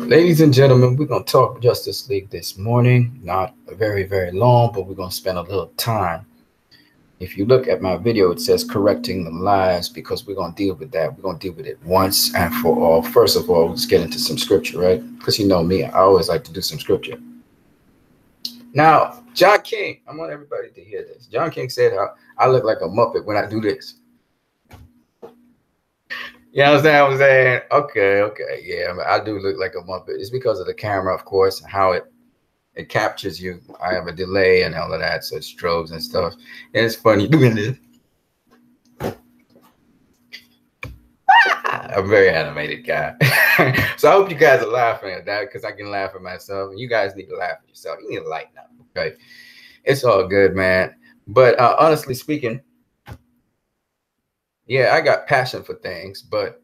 Ladies and gentlemen, we're going to talk Justice League this morning. Not very, very long, but we're going to spend a little time. If you look at my video, it says correcting the lies because we're going to deal with that. We're going to deal with it once and for all. First of all, let's get into some scripture, right? Because you know me, I always like to do some scripture. Now, John King, I want everybody to hear this. John King said I look like a Muppet when I do this. You know what I'm saying? Okay. Yeah, I do look like a Muppet. It's because of the camera, of course, how it captures you. I have a delay and all of that, so it strobes and stuff. And it's funny doing this. I'm a very animated guy. So I hope you guys are laughing at that because I can laugh at myself. And you guys need to laugh at yourself. You need to lighten up, okay? It's all good, man. But honestly speaking, yeah, I got passion for things, but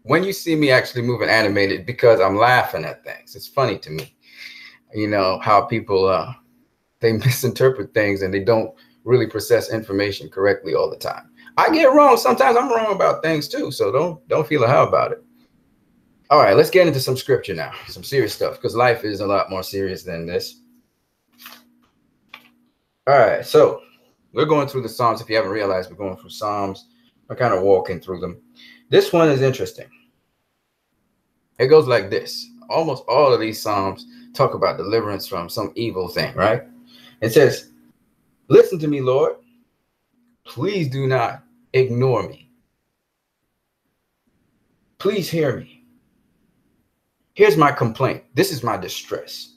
when you see me actually moving animated, because I'm laughing at things, it's funny to me. You know how people they misinterpret things and they don't really process information correctly all the time. I get it wrong sometimes. I'm wrong about things too, so don't feel how about it. All right, let's get into some scripture now, some serious stuff, because life is a lot more serious than this. All right, so we're going through the Psalms. If you haven't realized, we're going through Psalms. We're kind of walking through them. This one is interesting. It goes like this. Almost all of these Psalms talk about deliverance from some evil thing, right? It says, listen to me, Lord. Please do not ignore me. Please hear me. Here's my complaint. This is my distress.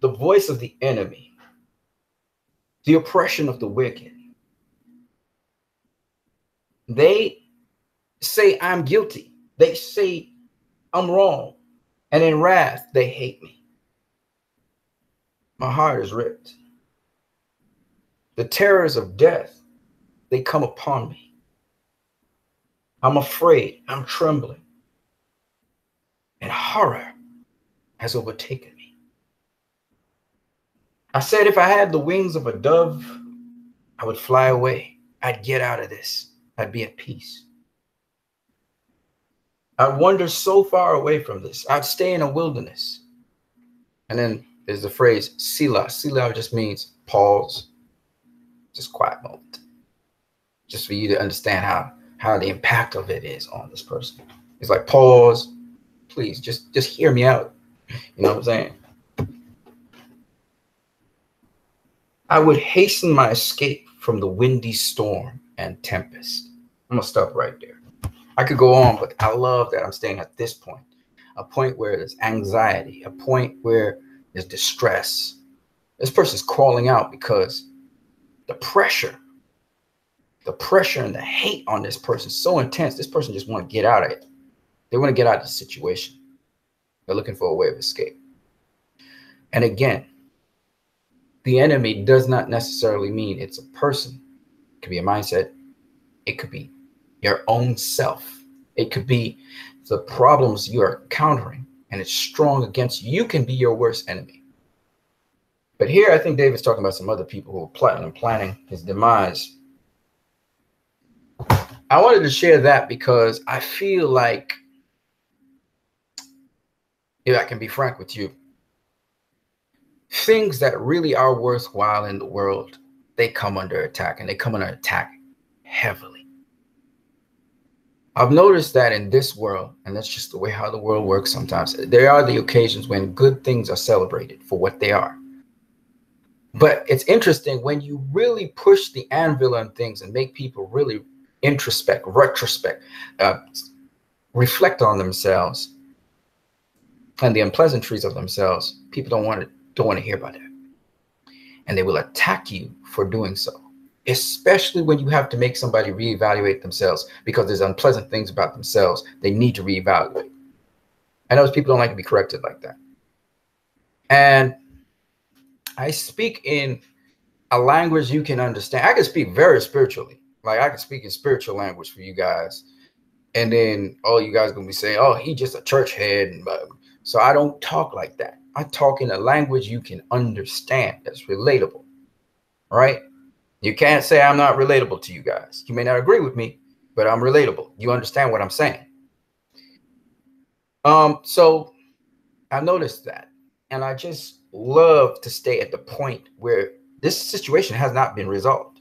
The voice of the enemy, the oppression of the wicked. They say I'm guilty. They say I'm wrong. And in wrath, they hate me. My heart is ripped. The terrors of death, they come upon me. I'm afraid. I'm trembling. And horror has overtaken me. I said, if I had the wings of a dove, I would fly away. I'd get out of this. I'd be at peace. I'd wander so far away from this. I'd stay in a wilderness. And then there's the phrase Selah. Selah just means pause. Just quiet moment. Just for you to understand how the impact of it is on this person. It's like pause. Please just hear me out. You know what I'm saying? I would hasten my escape from the windy storm and tempest. I'm gonna stop right there. I could go on, but I love that I'm staying at this point. A point where there's anxiety, a point where there's distress. This person's crawling out because the pressure and the hate on this person is so intense. This person just want to get out of it. They want to get out of the situation. They're looking for a way of escape. And again, the enemy does not necessarily mean it's a person. It could be a mindset. It could be your own self. It could be the problems you are encountering and it's strong against you. You can be your worst enemy. But here I think David's talking about some other people who are plotting and planning his demise. I wanted to share that because I feel like, if I can be frank with you, things that really are worthwhile in the world, they come under attack, and they come under attack heavily. I've noticed that in this world, and that's just the way how the world works sometimes, there are the occasions when good things are celebrated for what they are. But it's interesting when you really push the anvil on things and make people really introspect, retrospect, reflect on themselves and the unpleasantries of themselves, people don't want to hear about it. And they will attack you for doing so, especially when you have to make somebody reevaluate themselves because there's unpleasant things about themselves they need to reevaluate. And those people don't like to be corrected like that. And I speak in a language you can understand. I can speak very spiritually. Like I can speak in spiritual language for you guys. And then all you guys gonna be saying, oh, he just a church head. So I don't talk like that. I talk in a language you can understand, that's relatable, right? You can't say I'm not relatable to you guys. You may not agree with me, but I'm relatable. You understand what I'm saying. So I noticed that, and I just love to stay at the point where this situation has not been resolved.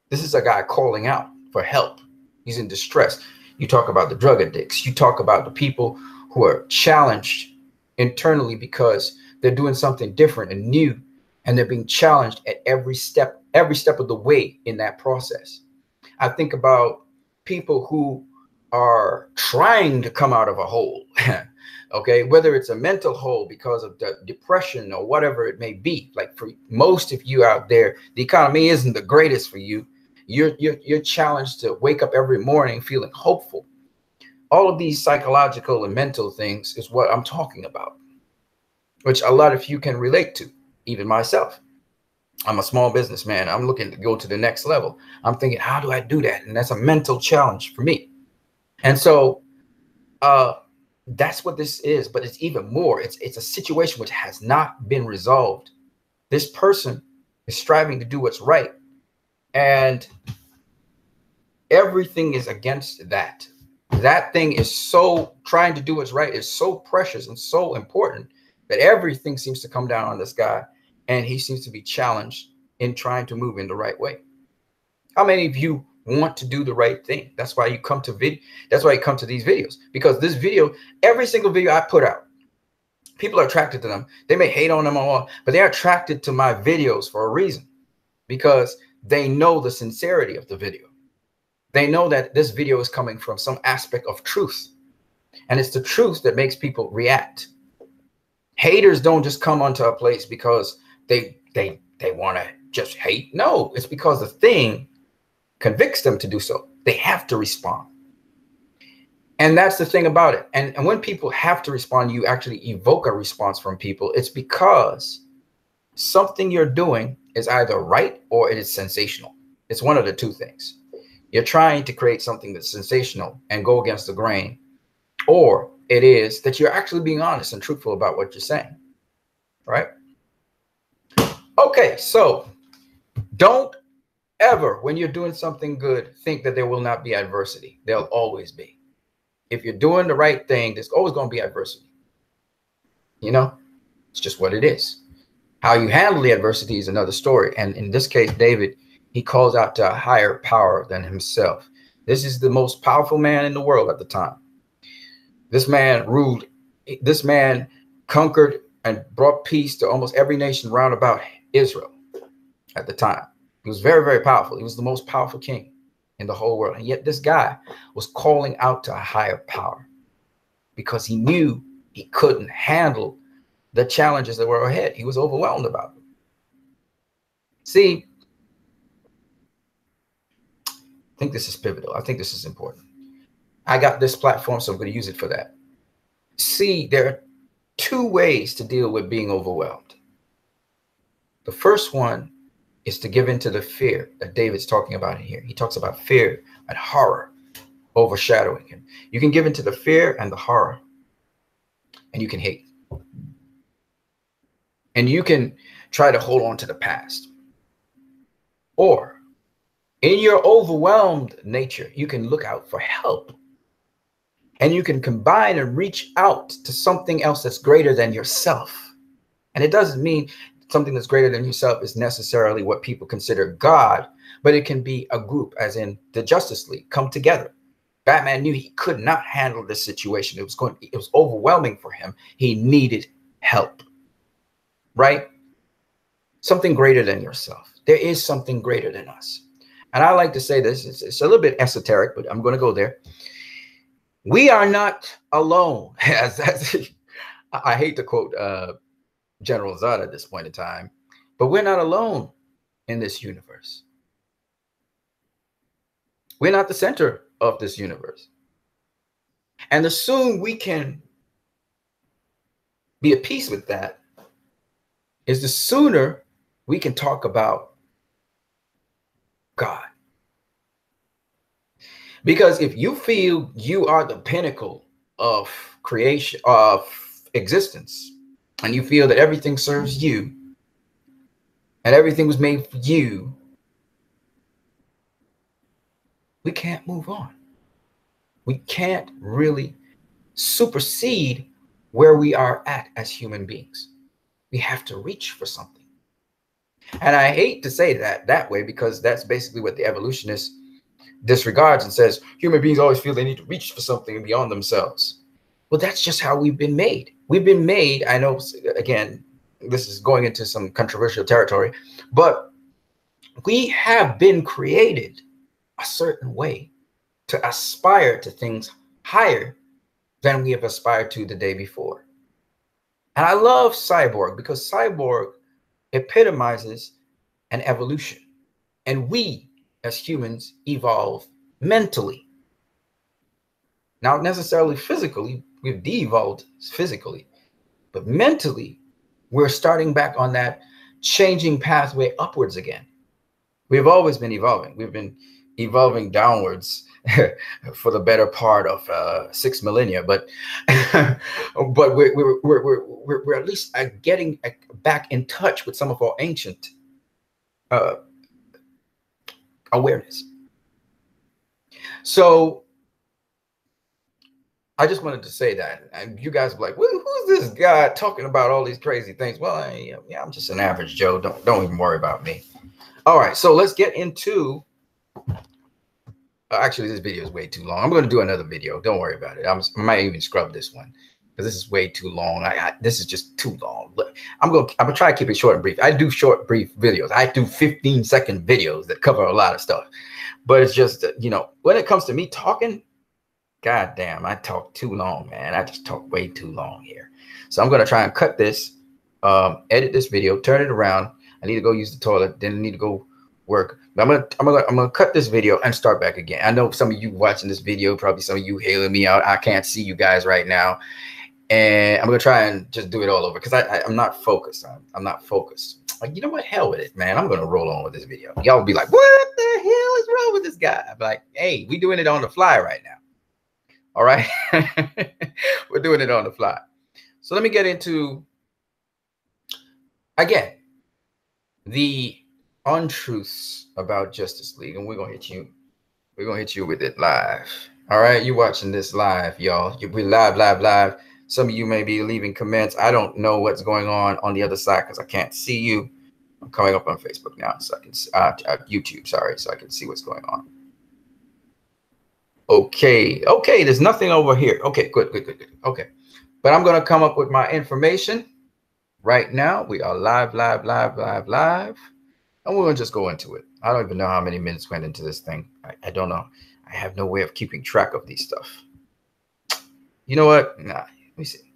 This is a guy calling out for help. He's in distress. You talk about the drug addicts. You talk about the people who are challenged internally because they're doing something different and new, and they're being challenged at every step of the way in that process. I think about people who are trying to come out of a hole. Okay, whether it's a mental hole because of the depression or whatever it may be. Like for most of you out there, the economy isn't the greatest for you. You're challenged to wake up every morning feeling hopeful. All of these psychological and mental things is what I'm talking about, which a lot of you can relate to, even myself. I'm a small businessman. I'm looking to go to the next level. I'm thinking, how do I do that? And that's a mental challenge for me. And so that's what this is, but it's even more. It's a situation which has not been resolved. This person is striving to do what's right, and everything is against that. That thing is so trying to do what's right is so precious and so important that everything seems to come down on this guy, and he seems to be challenged in trying to move in the right way. How many of you want to do the right thing? That's why you come to that's why you come to these videos, because this video, every single video I put out, people are attracted to them. They may hate on them all, but they're attracted to my videos for a reason, because they know the sincerity of the video. They know that this video is coming from some aspect of truth, and it's the truth that makes people react. Haters don't just come onto a place because they want to just hate. No, it's because the thing convicts them to do so. They have to respond. And that's the thing about it. And when people have to respond, you actually evoke a response from people. It's because something you're doing is either right or it is sensational. It's one of the two things. You're trying to create something that's sensational and go against the grain, or it is that you're actually being honest and truthful about what you're saying, right? Okay, so don't ever, when you're doing something good, think that there will not be adversity. There'll always be. If you're doing the right thing, there's always going to be adversity. You know, it's just what it is. How you handle the adversity is another story. And in this case, David, he calls out to a higher power than himself. This is the most powerful man in the world at the time. This man ruled, this man conquered and brought peace to almost every nation round about Israel at the time. He was very, very powerful. He was the most powerful king in the whole world. And yet this guy was calling out to a higher power because he knew he couldn't handle the challenges that were ahead. He was overwhelmed about them. See, I think this is pivotal. I think this is important. I got this platform, so I'm going to use it for that. See, there are two ways to deal with being overwhelmed. The first one is to give into the fear that David's talking about here. He talks about fear and horror overshadowing him. You can give into the fear and the horror, and you can hate. And you can try to hold on to the past. Or in your overwhelmed nature, you can look out for help. And you can combine and reach out to something else that's greater than yourself. And it doesn't mean something that's greater than yourself is necessarily what people consider God, but it can be a group, as in the Justice League, come together. Batman knew he could not handle this situation. It was overwhelming for him. He needed help, right? Something greater than yourself. There is something greater than us. And I like to say this, it's a little bit esoteric, but I'm going to go there. We are not alone. I hate to quote General Zod at this point in time, but we're not alone in this universe. We're not the center of this universe. And the sooner we can be at peace with that is the sooner we can talk about God. Because if you feel you are the pinnacle of creation, of existence, and you feel that everything serves you and everything was made for you, we can't move on. We can't really supersede where we are at as human beings. We have to reach for something. And I hate to say that way, because that's basically what the evolutionist disregards and says human beings always feel they need to reach for something beyond themselves. Well, that's just how we've been made. We've been made, I know, again, this is going into some controversial territory, but we have been created a certain way to aspire to things higher than we have aspired to the day before. And I love Cyborg because Cyborg epitomizes an evolution. And we as humans evolve mentally. Not necessarily physically, we've de-evolved physically, but mentally, we're starting back on that changing pathway upwards again. We've always been evolving. We've been evolving downwards for the better part of 6 millennia, but but we're at least getting back in touch with some of our ancient awareness. So I just wanted to say that, and you guys are like, well, who's this guy talking about all these crazy things? Well, yeah, I'm just an average Joe. Don't even worry about me. All right, so let's get into. Actually, this video is way too long. I'm going to do another video. Don't worry about it. I might even scrub this one because this is way too long. This is just too long. Look, I'm gonna try to keep it short and brief. I do short, brief videos. I do 15-second videos that cover a lot of stuff. But it's just, when it comes to me talking, God damn, I talk too long, man. I just talk way too long here. So I'm going to try and cut this, edit this video, turn it around. I need to go use the toilet. Then I need to go work. But I'm gonna cut this video and start back again. I know some of you watching this video, probably some of you hailing me out. I can't see you guys right now. And I'm going to try and just do it all over because I'm not focused. I'm not focused. Like, you know what? Hell with it, man. I'm going to roll on with this video. Y'all will be like, what the hell is wrong with this guy? I'm like, hey, we doing it on the fly right now. All right. We're doing it on the fly. So let me get into, again, the untruths about Justice League. And we're going to hit you. We're going to hit you with it live. All right. You watching this live, y'all. We're live. Some of you may be leaving comments. I don't know what's going on the other side because I can't see you. I'm coming up on Facebook now, so I can YouTube. Sorry, so I can see what's going on. Okay. There's nothing over here. Okay, good. Okay, but I'm gonna come up with my information right now. We are live, and we're gonna just go into it. I don't even know how many minutes went into this thing. I don't know. I have no way of keeping track of these stuff. You know what? Nah. Let me see.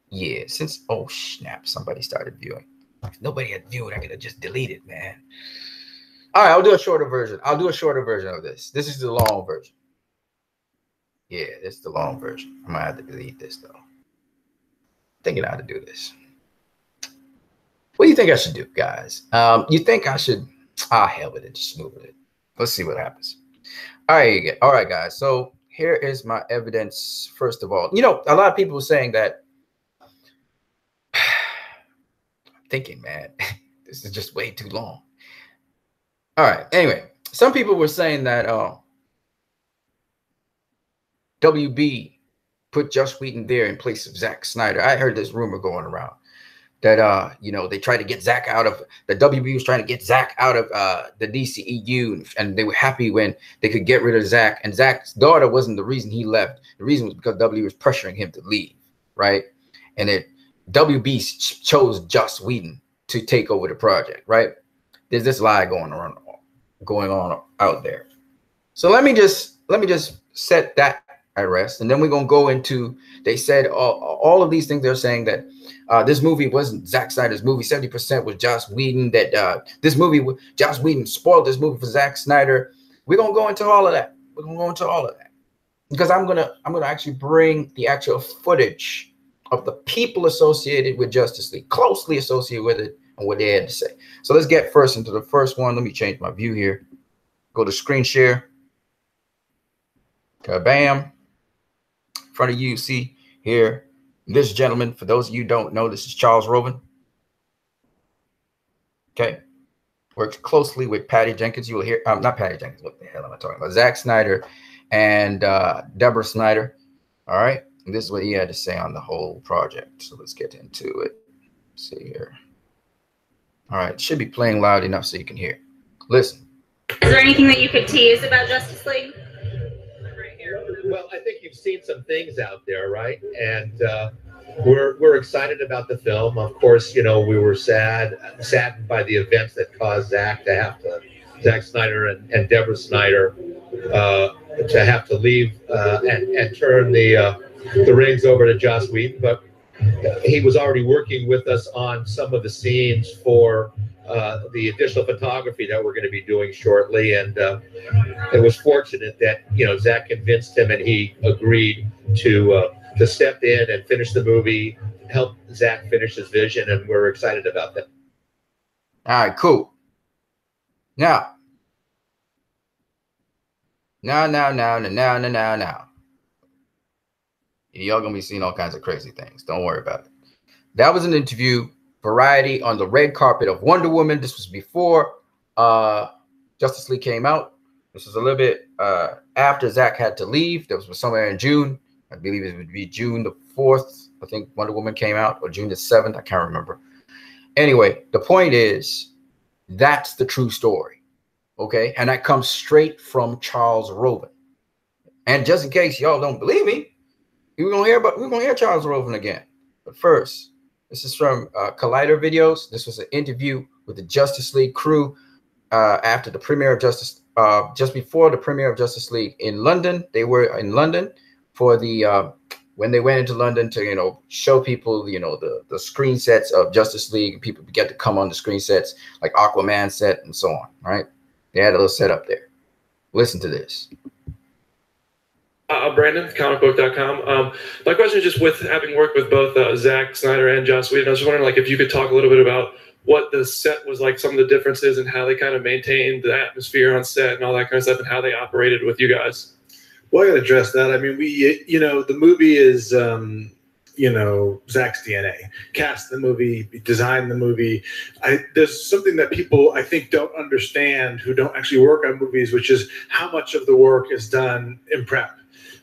Yeah, oh snap, somebody started viewing. If nobody had viewed, I could have just deleted, man. All right, I'll do a shorter version. I'll do a shorter version of this. This is the long version. Yeah, this is the long version. I might have to delete this though. Thinking how to do this. What do you think I should do, guys? You think I should? Hell with it, just move it. Let's see what happens. All right, guys. So here is my evidence. First of all, a lot of people are saying that. I'm thinking, man, this is just way too long. All right. Anyway, some people were saying that WB put Joss Whedon there in place of Zack Snyder. I heard this rumor going around that they tried to get Zack out of the WB was trying to get Zack out of the DCEU, and they were happy when they could get rid of Zack. And Zack's daughter wasn't the reason he left. The reason was because WB was pressuring him to leave, right? And WB chose Joss Whedon to take over the project, right? There's this lie going on out there. So let me just set that at rest, and then we're gonna go into. They said all of these things. They're saying that this movie wasn't Zack Snyder's movie. 70% was Joss Whedon. That this movie, Joss Whedon spoiled this movie for Zack Snyder. We're gonna go into all of that. Because I'm gonna actually bring the actual footage of the people associated with Justice League, closely associated with it, and what they had to say. So let's get first into the first one. Let me change my view here. Go to screen share. Bam. In front of you, see here, this gentleman, for those of you who don't know, this is Charles Roven. Okay. Works closely with Patty Jenkins. You will hear, not Patty Jenkins, what the hell am I talking about? Zack Snyder and Deborah Snyder. All right. And this is what he had to say on the whole project. So let's get into it. Let's see here. All right. It should be playing loud enough so you can hear. Listen. Is there anything that you could tease about Justice League? Well, I think you've seen some things out there, right? And we're excited about the film. Of course, you know, we were saddened by the events that caused Zack Snyder and Deborah Snyder to have to leave and turn the reins over to Joss Whedon. But he was already working with us on some of the scenes for the additional photography that we're going to be doing shortly, and it was fortunate that, you know, Zack convinced him and he agreed to step in and finish the movie, help Zack finish his vision, and we're excited about that. All right, cool. Now. Y'all gonna be seeing all kinds of crazy things. Don't worry about it. That was an interview, Variety, on the red carpet of Wonder Woman. This was before Justice League came out. This was a little bit after Zack had to leave. That was somewhere in June. I believe it would be June the 4th. I think Wonder Woman came out, or June the 7th. I can't remember. Anyway, the point is, that's the true story. Okay, and that comes straight from Charles Roven. And just in case y'all don't believe me, we're gonna hear Charles Roven again. But first, this is from Collider Videos. This was an interview with the Justice League crew after the premiere of just before the premiere of Justice League in London. They were in London for the when they went into London to, you know, show people, you know, the screen sets of Justice League, and people get to come on the screen sets like Aquaman set and so on. Right? They had a little setup there. Listen to this. Brandon, comicbook.com. My question is just with having worked with both Zack Snyder and Joss Whedon, I was just wondering, like, if you could talk a little bit about what the set was like, some of the differences, and how they kind of maintained the atmosphere on set and all that kind of stuff, and how they operated with you guys. Well, I got to address that. I mean, you know, the movie is, you know, Zack's DNA. Cast the movie, designed the movie. There's something that people, I think, don't understand who don't actually work on movies, which is how much of the work is done in prep.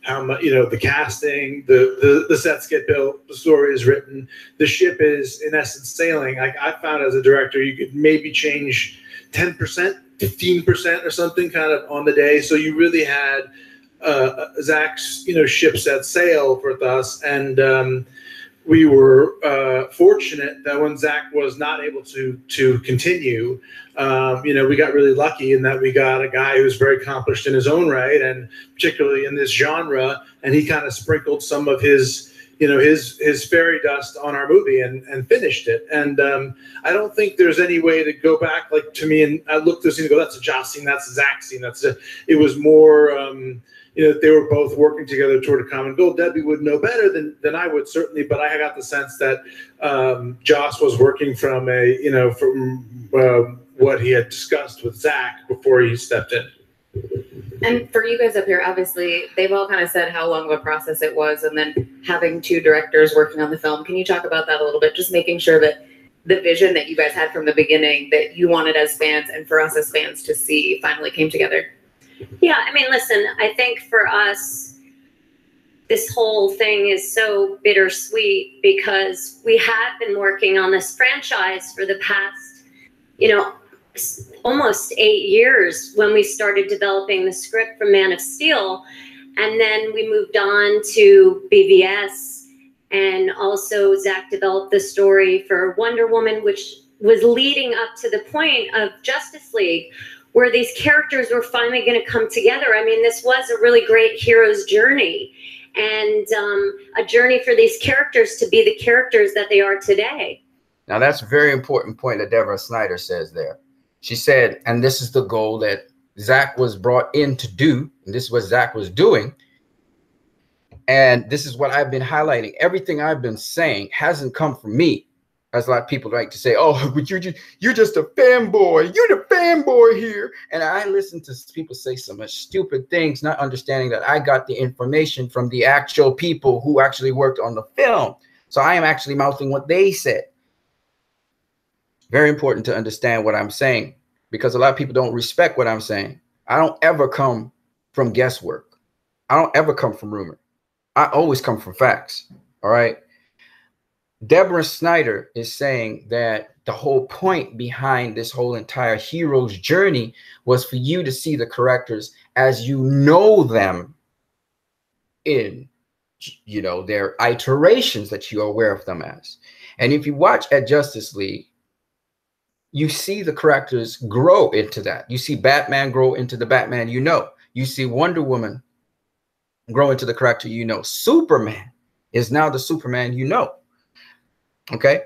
How much, you know, the casting, the sets get built, the story is written, the ship is in essence sailing. I found as a director, you could maybe change 10%, 15% or something kind of on the day. So you really had Zack's, you know, ship set sail with us, and we were fortunate that when Zack was not able to continue, you know, we got really lucky in that we got a guy who's very accomplished in his own right, and particularly in this genre, and he kind of sprinkled some of his, you know, his fairy dust on our movie and finished it. And I don't think there's any way to go back, like, to me, and I looked at this and go, that's a Joss scene, that's a Zack scene, it was more, you know, they were both working together toward a common goal. Debbie would know better than I would, certainly, but I got the sense that Joss was working from what he had discussed with Zack before he stepped in. And for you guys up here, obviously, they've all kind of said how long of a process it was, and then having two directors working on the film. Can you talk about that a little bit? Just making sure that the vision that you guys had from the beginning, that you wanted as fans and for us as fans to see, finally came together. Yeah, I mean, listen, I think for us, this whole thing is so bittersweet because we had been working on this franchise for the past, you know, almost 8 years when we started developing the script for Man of Steel. And then we moved on to BVS, and also Zack developed the story for Wonder Woman, which was leading up to the point of Justice League, where these characters were finally going to come together. I mean, this was a really great hero's journey, and a journey for these characters to be the characters that they are today. Now, that's a very important point that Deborah Snyder says there. She said, and this is the goal that Zack was brought in to do, and this is what Zack was doing, and this is what I've been highlighting. Everything I've been saying hasn't come from me. As a lot of people like to say, oh, but you're just a fanboy. You're the fanboy here. And I listen to people say so much stupid things, not understanding that I got the information from the actual people who actually worked on the film. So I am actually mouthing what they said. Very important to understand what I'm saying, because a lot of people don't respect what I'm saying. I don't ever come from guesswork. I don't ever come from rumor. I always come from facts. All right. Deborah Snyder is saying that the whole point behind this whole entire hero's journey was for you to see the characters as you know them in, you know, their iterations that you are aware of them as. And if you watch at Justice League, you see the characters grow into that. You see Batman grow into the Batman you know. You see Wonder Woman grow into the character you know. Superman is now the Superman you know. Okay.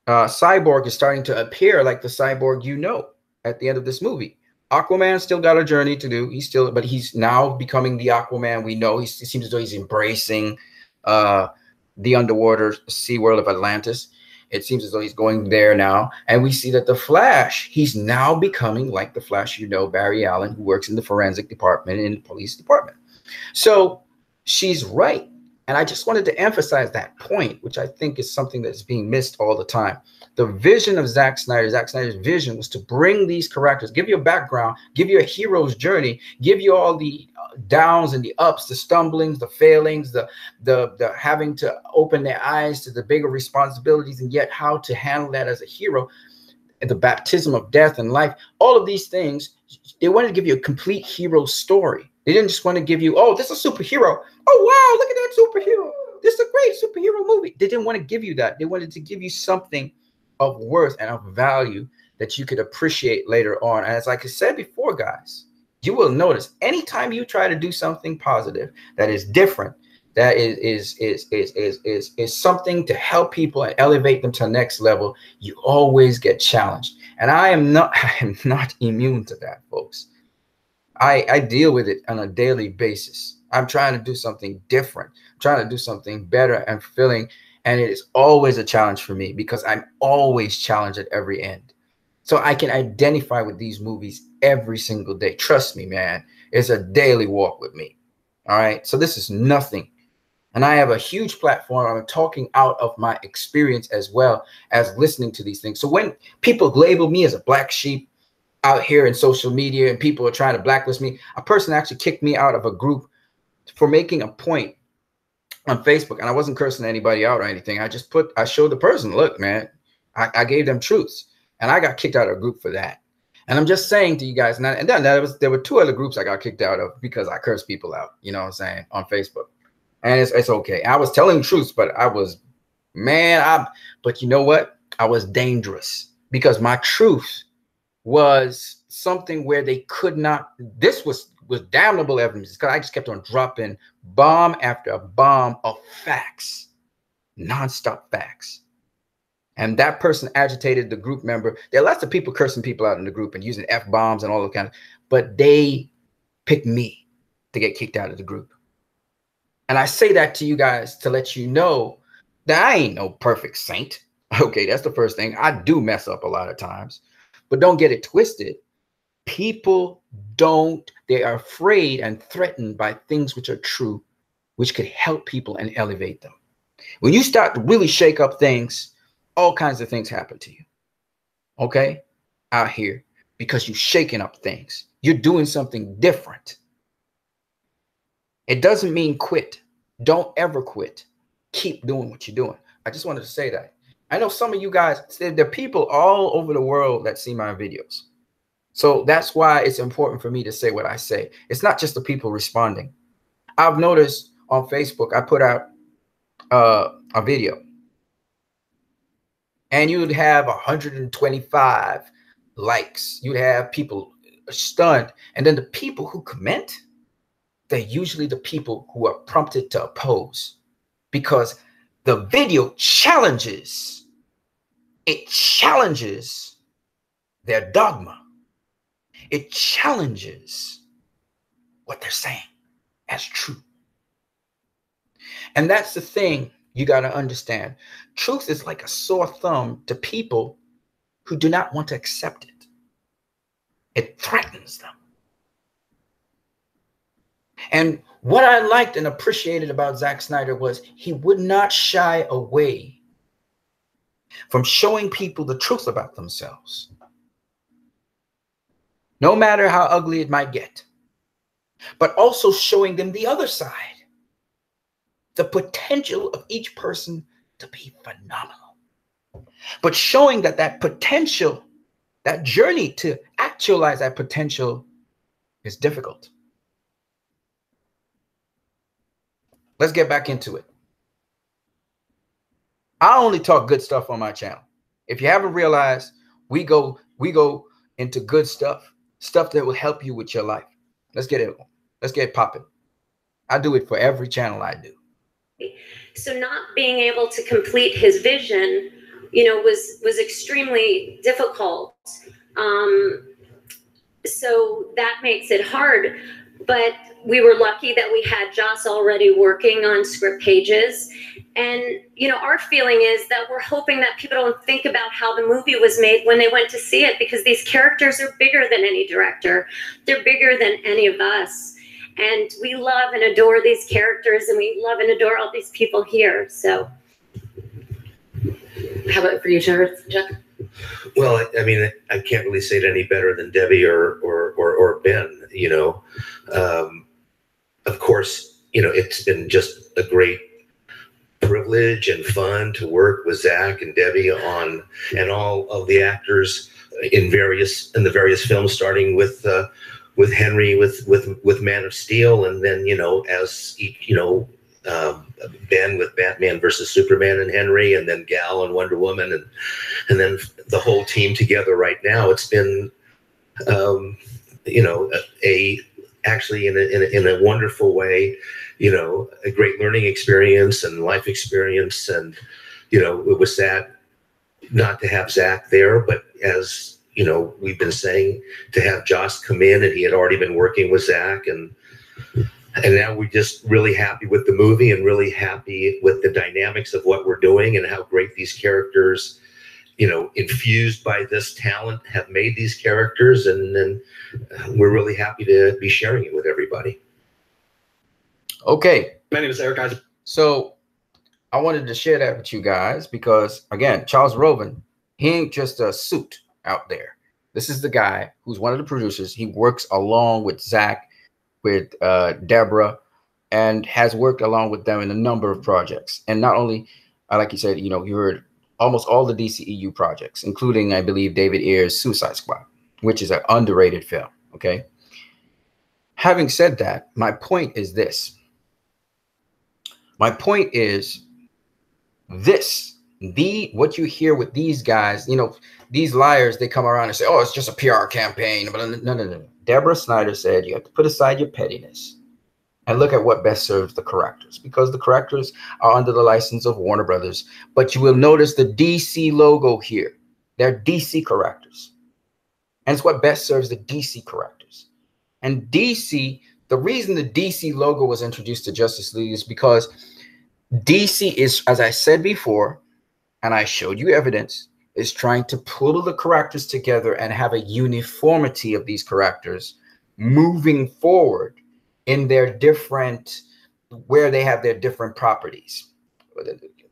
Cyborg is starting to appear like the Cyborg you know at the end of this movie. Aquaman still got a journey to do. But he's now becoming the Aquaman we know. It seems as though he's embracing the underwater sea world of Atlantis. It seems as though he's going there now. And we see that the Flash, he's now becoming like the Flash you know, Barry Allen, who works in the forensic department in the police department. So she's right. And I just wanted to emphasize that point, which I think is something that's being missed all the time. The vision of Zack Snyder's vision was to bring these characters, give you a background, give you a hero's journey, give you all the downs and the ups, the stumblings, the failings, the having to open their eyes to the bigger responsibilities, and yet how to handle that as a hero, and the baptism of death and life. All of these things, they wanted to give you a complete hero story. They didn't just want to give you, oh, this is a superhero. Oh, wow, look at that superhero. This is a great superhero movie. They didn't want to give you that. They wanted to give you something of worth and of value that you could appreciate later on. And as I said before, guys, you will notice anytime you try to do something positive that is different, that is something to help people and elevate them to the next level, you always get challenged. And I am not immune to that, folks. I deal with it on a daily basis. I'm trying to do something different, I'm trying to do something better and fulfilling. And it is always a challenge for me because I'm always challenged at every end. So I can identify with these movies every single day. Trust me, man. It's a daily walk with me. All right. So this is nothing. And I have a huge platform. I'm talking out of my experience as well as listening to these things. So when people label me as a black sheep out here in social media and people are trying to blacklist me, a person actually kicked me out of a group for making a point on Facebook. And I wasn't cursing anybody out or anything. I showed the person, look, man, I gave them truths, and I got kicked out of a group for that. And I'm just saying to you guys, and then there were two other groups I got kicked out of because I cursed people out, you know what I'm saying, on Facebook. And it's okay. I was telling the truth, but but you know what? I was dangerous because my truth was something where they could not, this was damnable evidence, because I just kept on dropping bomb after bomb of facts, nonstop facts. And that person agitated the group member. There are lots of people cursing people out in the group and using F-bombs and all that kind of, but they picked me to get kicked out of the group. And I say that to you guys to let you know that I ain't no perfect saint. Okay, that's the first thing. I do mess up a lot of times, but don't get it twisted. People they are afraid and threatened by things which are true, which could help people and elevate them. When you start to really shake up things, all kinds of things happen to you. Okay, out here, because you're shaking up things. You're doing something different. It doesn't mean quit. Don't ever quit. Keep doing what you're doing. I just wanted to say that. I know some of you guys, there are people all over the world that see my videos. So that's why it's important for me to say what I say. It's not just the people responding. I've noticed on Facebook, I put out a video, and you'd have 125 likes. You'd have people stunned. And then the people who comment, they're usually the people who are prompted to oppose, because the video challenges their dogma. It challenges what they're saying as true. And that's the thing you got to understand. Truth is like a sore thumb to people who do not want to accept it. It threatens them. And what I liked and appreciated about Zack Snyder was he would not shy away from showing people the truth about themselves, no matter how ugly it might get, but also showing them the other side. the potential of each person to be phenomenal. But showing that potential, that journey to actualize that potential is difficult. Let's get back into it. I only talk good stuff on my channel. If you haven't realized, we go into good stuff that will help you with your life. Let's get it popping. I do it for every channel I do. So not being able to complete his vision, you know, was extremely difficult. So that makes it hard. But we were lucky that we had Joss already working on script pages. And, you know, our feeling is that we're hoping that people don't think about how the movie was made when they went to see it, because these characters are bigger than any director. They're bigger than any of us. And we love and adore these characters, and we love and adore all these people here. So. How about for you, Chuck? Well, I mean, I can't really say it any better than Debbie or Ben, you know. Of course, you know, it's been just a great privilege and fun to work with Zach and Debbie on, and all of the actors in the various films, starting with Henry with Man of Steel, and then, you know, as you know, Ben with Batman versus Superman and Henry, and then Gal and Wonder Woman, and then the whole team together right now. It's been you know, actually in a wonderful way, you know, a great learning experience and life experience. And, you know, it was sad not to have Zach there, but as, you know, we've been saying, to have Joss come in, and he had already been working with Zach, and now we're just really happy with the movie and really happy with the dynamics of what we're doing and how great these characters, you know, infused by this talent, have made these characters, and we're really happy to be sharing it with everybody. Okay. My name is Eric Eisen. So I wanted to share that with you guys because, again, Charles Roven, he ain't just a suit out there. This is the guy who's one of the producers. He works along with Zach, with Deborah, and has worked along with them in a number of projects. And not only, like you said, you know, you heard almost all the DCEU projects, including, I believe, David Ayer's Suicide Squad, which is an underrated film. Okay. Having said that, my point is this. My point is this. What you hear with these guys, you know, these liars, they come around and say, oh, it's just a PR campaign. But no. Deborah Snyder said you have to put aside your pettiness and look at what best serves the characters, because the characters are under the license of Warner Brothers. But you will notice the DC logo here. They're DC characters. And it's what best serves the DC characters. And DC, the reason the DC logo was introduced to Justice League is because DC is, as I said before, and I showed you evidence, is trying to pull the characters together and have a uniformity of these characters moving forward in their different, where they have their different properties,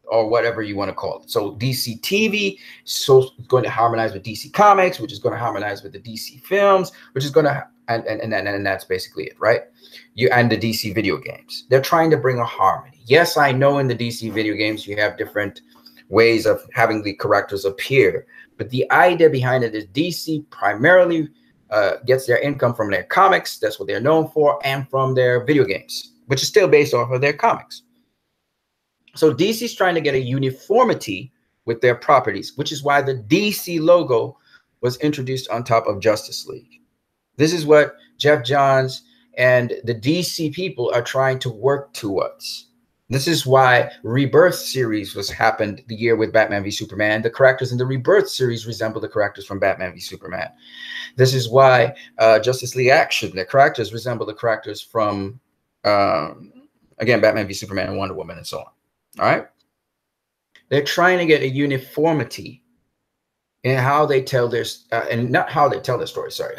or whatever you want to call it. So DC TV, so it's going to harmonize with DC Comics, which is going to harmonize with the DC films, which is going to, and that's basically it, right? And the DC video games. They're trying to bring a harmony. Yes, I know in the DC video games you have different ways of having the characters appear, but the idea behind it is DC primarily gets their income from their comics. That's what they're known for, and from their video games, which is still based off of their comics. So DC's trying to get a uniformity with their properties, which is why the DC logo was introduced on top of Justice League. This is what Jeff Johns and the DC people are trying to work towards. This is why Rebirth series happened the year with Batman v Superman. The characters in the Rebirth series resemble the characters from Batman v Superman. This is why Justice League Action, the characters resemble the characters from, again, Batman v Superman and Wonder Woman and so on. All right. They're trying to get a uniformity in how they tell their, and not how they tell their story, sorry,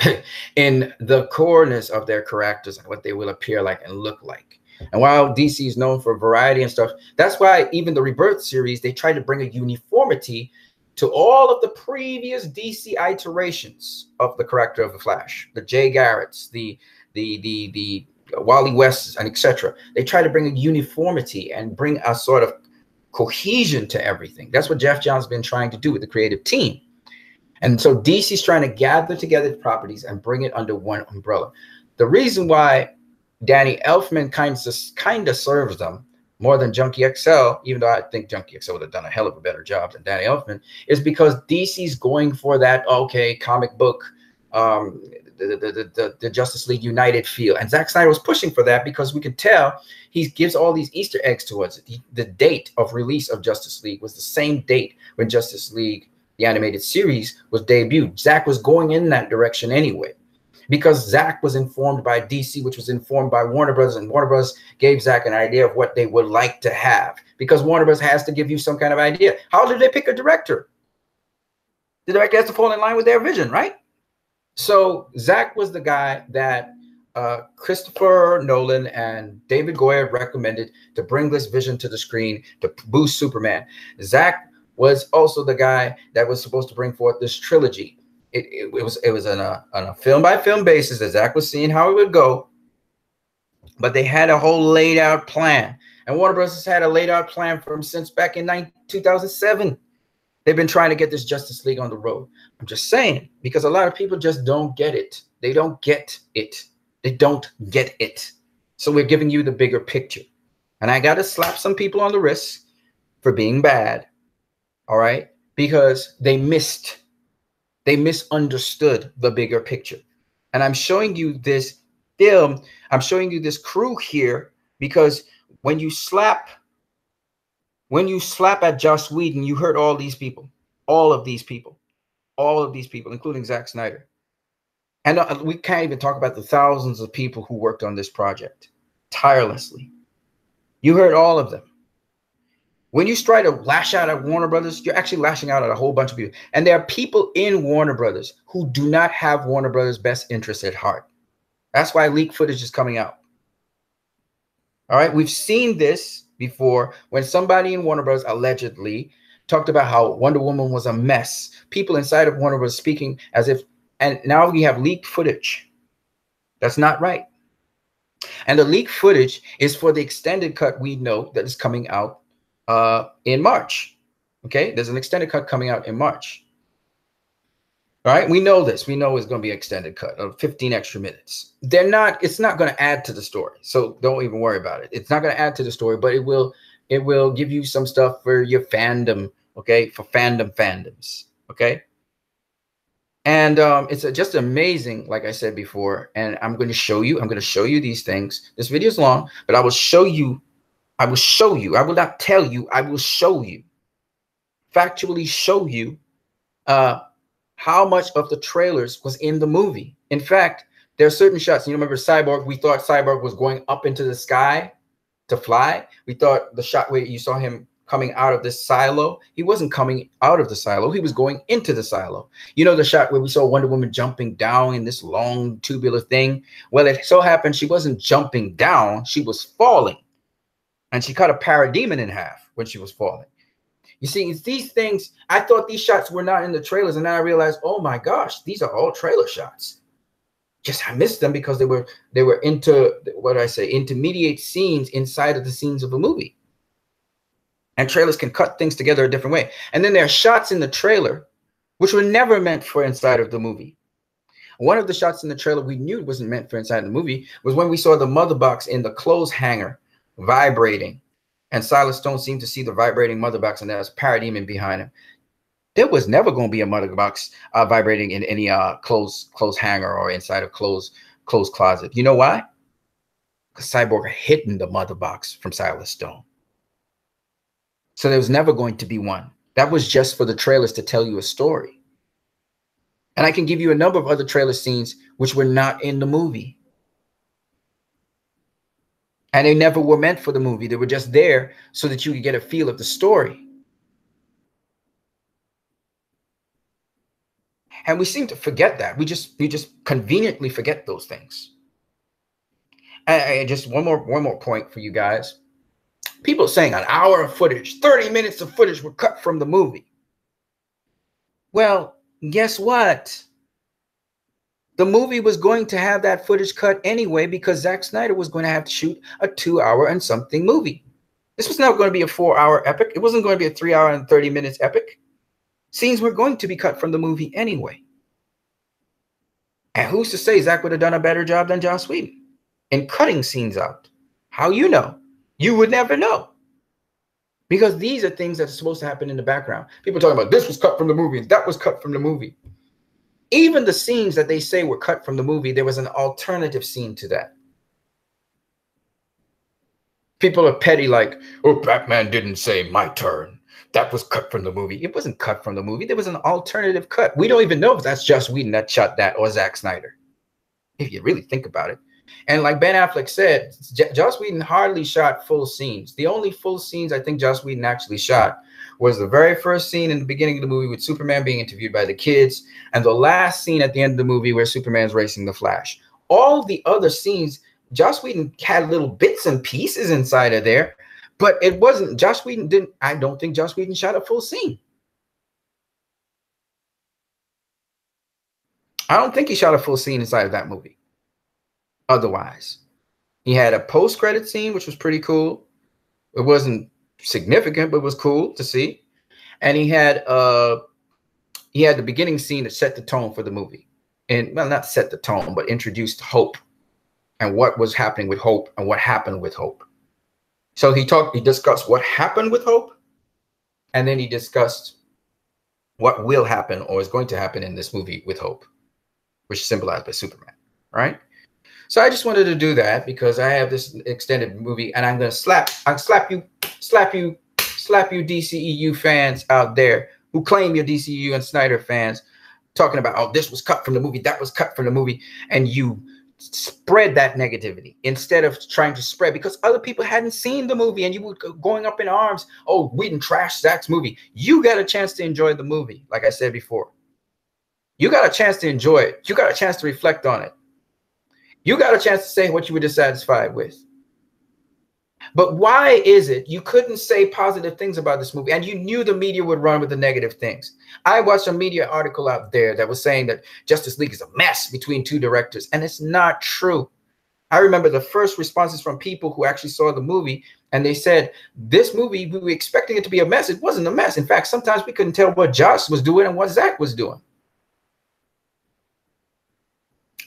in the coreness of their characters and what they will appear like and look like. And while DC is known for variety and stuff, that's why even the Rebirth series, they try to bring a uniformity to all of the previous DC iterations of the character of the Flash, the Jay Garretts, the Wally West, and etc. They try to bring a uniformity and bring a sort of cohesion to everything. That's what Jeff Johns has been trying to do with the creative team. And so DC's trying to gather together the properties and bring it under one umbrella. The reason why Danny Elfman kind of serves them more than Junkie XL, even though I think Junkie XL would have done a hell of a better job than Danny Elfman, is because DC's going for that, okay, comic book, the Justice League United feel. And Zack Snyder was pushing for that because we could tell he gives all these Easter eggs to us. The date of release of Justice League was the same date when Justice League, the animated series, was debuted. Zack was going in that direction anyway, because Zack was informed by DC, which was informed by Warner Brothers, and Warner Brothers gave Zack an idea of what they would like to have, because Warner Brothers has to give you some kind of idea. How did they pick a director? The director has to fall in line with their vision, right? So Zack was the guy that Christopher Nolan and David Goyer recommended to bring this vision to the screen to boost Superman. Zack was also the guy that was supposed to bring forth this trilogy. It was on a film by film basis that Zack was seeing how it would go, but they had a whole laid out plan, and Warner Bros. Has had a laid out plan for them since back in 2007. They've been trying to get this Justice League on the road. I'm just saying, because a lot of people just don't get it. They don't get it. They don't get it. So we're giving you the bigger picture, and I got to slap some people on the wrist for being bad. All right, because they misunderstood the bigger picture. And I'm showing you this film. I'm showing you this crew here because when you slap at Joss Whedon, you hurt all these people, including Zack Snyder. And we can't even talk about the thousands of people who worked on this project tirelessly. You hurt all of them. When you try to lash out at Warner Brothers, you're actually lashing out at a whole bunch of people. And there are people in Warner Brothers who do not have Warner Brothers' best interests at heart. That's why leaked footage is coming out. All right, we've seen this before when somebody in Warner Brothers allegedly talked about how Wonder Woman was a mess. People inside of Warner Brothers speaking as if, and now we have leaked footage. That's not right. And the leaked footage is for the extended cut we know that is coming out in March. Okay, there's an extended cut coming out in March. All right, we know this. We know it's going to be an extended cut of 15 extra minutes. It's not going to add to the story, so don't even worry about it. It's not going to add to the story, but it will give you some stuff for your fandom. Okay, for fandoms. Okay, and it's just amazing, like I said before. And I'm going to show you these things. This video is long, but I will show you. I will not tell you. I will show you, factually show you how much of the trailers was in the movie. In fact, there are certain shots. You remember Cyborg? We thought Cyborg was going up into the sky to fly. We thought the shot where you saw him coming out of this silo, he wasn't coming out of the silo. He was going into the silo. You know the shot where we saw Wonder Woman jumping down in this long tubular thing? Well, it so happened she wasn't jumping down. She was falling. And she cut a parademon in half when she was falling. You see, it's these things. I thought these shots were not in the trailers, and now I realized, oh my gosh, these are all trailer shots. Just I missed them because they were into, what do I say, intermediate scenes inside of the scenes of a movie. And trailers can cut things together a different way. And then there are shots in the trailer which were never meant for inside of the movie. One of the shots in the trailer we knew wasn't meant for inside the movie was when we saw the mother box in the clothes hanger vibrating, and Silas Stone seemed to see the vibrating mother box, and there's parademon behind him. There was never going to be a mother box vibrating in any clothes hanger or inside a clothes closet. You know why? Because Cyborg had hidden the mother box from Silas Stone. So there was never going to be one. That was just for the trailers to tell you a story. And I can give you a number of other trailer scenes which were not in the movie. And they never were meant for the movie. They were just there so that you could get a feel of the story. And we seem to forget that. We just conveniently forget those things. And just one more point for you guys. People saying an hour of footage, 30 minutes of footage were cut from the movie. Well, guess what? The movie was going to have that footage cut anyway because Zack Snyder was going to have to shoot a 2-hour and something movie. This was not going to be a 4-hour epic. It wasn't going to be a 3-hour and 30 minutes epic. Scenes were going to be cut from the movie anyway. And who's to say Zack would have done a better job than Joss Whedon in cutting scenes out? How you know? You would never know. Because these are things that are supposed to happen in the background. People talking about this was cut from the movie, that was cut from the movie. Even the scenes that they say were cut from the movie, there was an alternative scene to that. People are petty like, oh, Batman didn't say my turn. That was cut from the movie. It wasn't cut from the movie. There was an alternative cut. We don't even know if that's Joss Whedon that shot that or Zack Snyder, if you really think about it. And like Ben Affleck said, Joss Whedon hardly shot full scenes. The only full scenes I think Joss Whedon actually shot was the very first scene in the beginning of the movie with Superman being interviewed by the kids, and the last scene at the end of the movie where Superman's racing the Flash. All the other scenes, Joss Whedon had little bits and pieces inside of there, but it wasn't, Joss Whedon didn't, I don't think Joss Whedon shot a full scene. I don't think he shot a full scene inside of that movie. Otherwise, he had a post-credit scene, which was pretty cool. It wasn't significant, but it was cool to see. And he had the beginning scene that set the tone for the movie. And well, not set the tone, but introduced Hope and what was happening with Hope and what happened with Hope. So he discussed what happened with Hope, and then he discussed what will happen or is going to happen in this movie with Hope, which is symbolized by Superman, right? So I just wanted to do that because I have this extended movie, and I'm going to slap you DCEU fans out there who claim you're DCEU and Snyder fans, talking about, oh, this was cut from the movie, that was cut from the movie, and you spread that negativity instead of trying to spread, because other people hadn't seen the movie and you were going up in arms, oh, we didn't trash Zack's movie. You got a chance to enjoy the movie, like I said before. You got a chance to enjoy it. You got a chance to reflect on it. You got a chance to say what you were dissatisfied with. But why is it you couldn't say positive things about this movie and you knew the media would run with the negative things? I watched a media article out there that was saying that Justice League is a mess between two directors, and it's not true. I remember the first responses from people who actually saw the movie, and they said, this movie, we were expecting it to be a mess. It wasn't a mess. In fact, sometimes we couldn't tell what Joss was doing and what Zack was doing.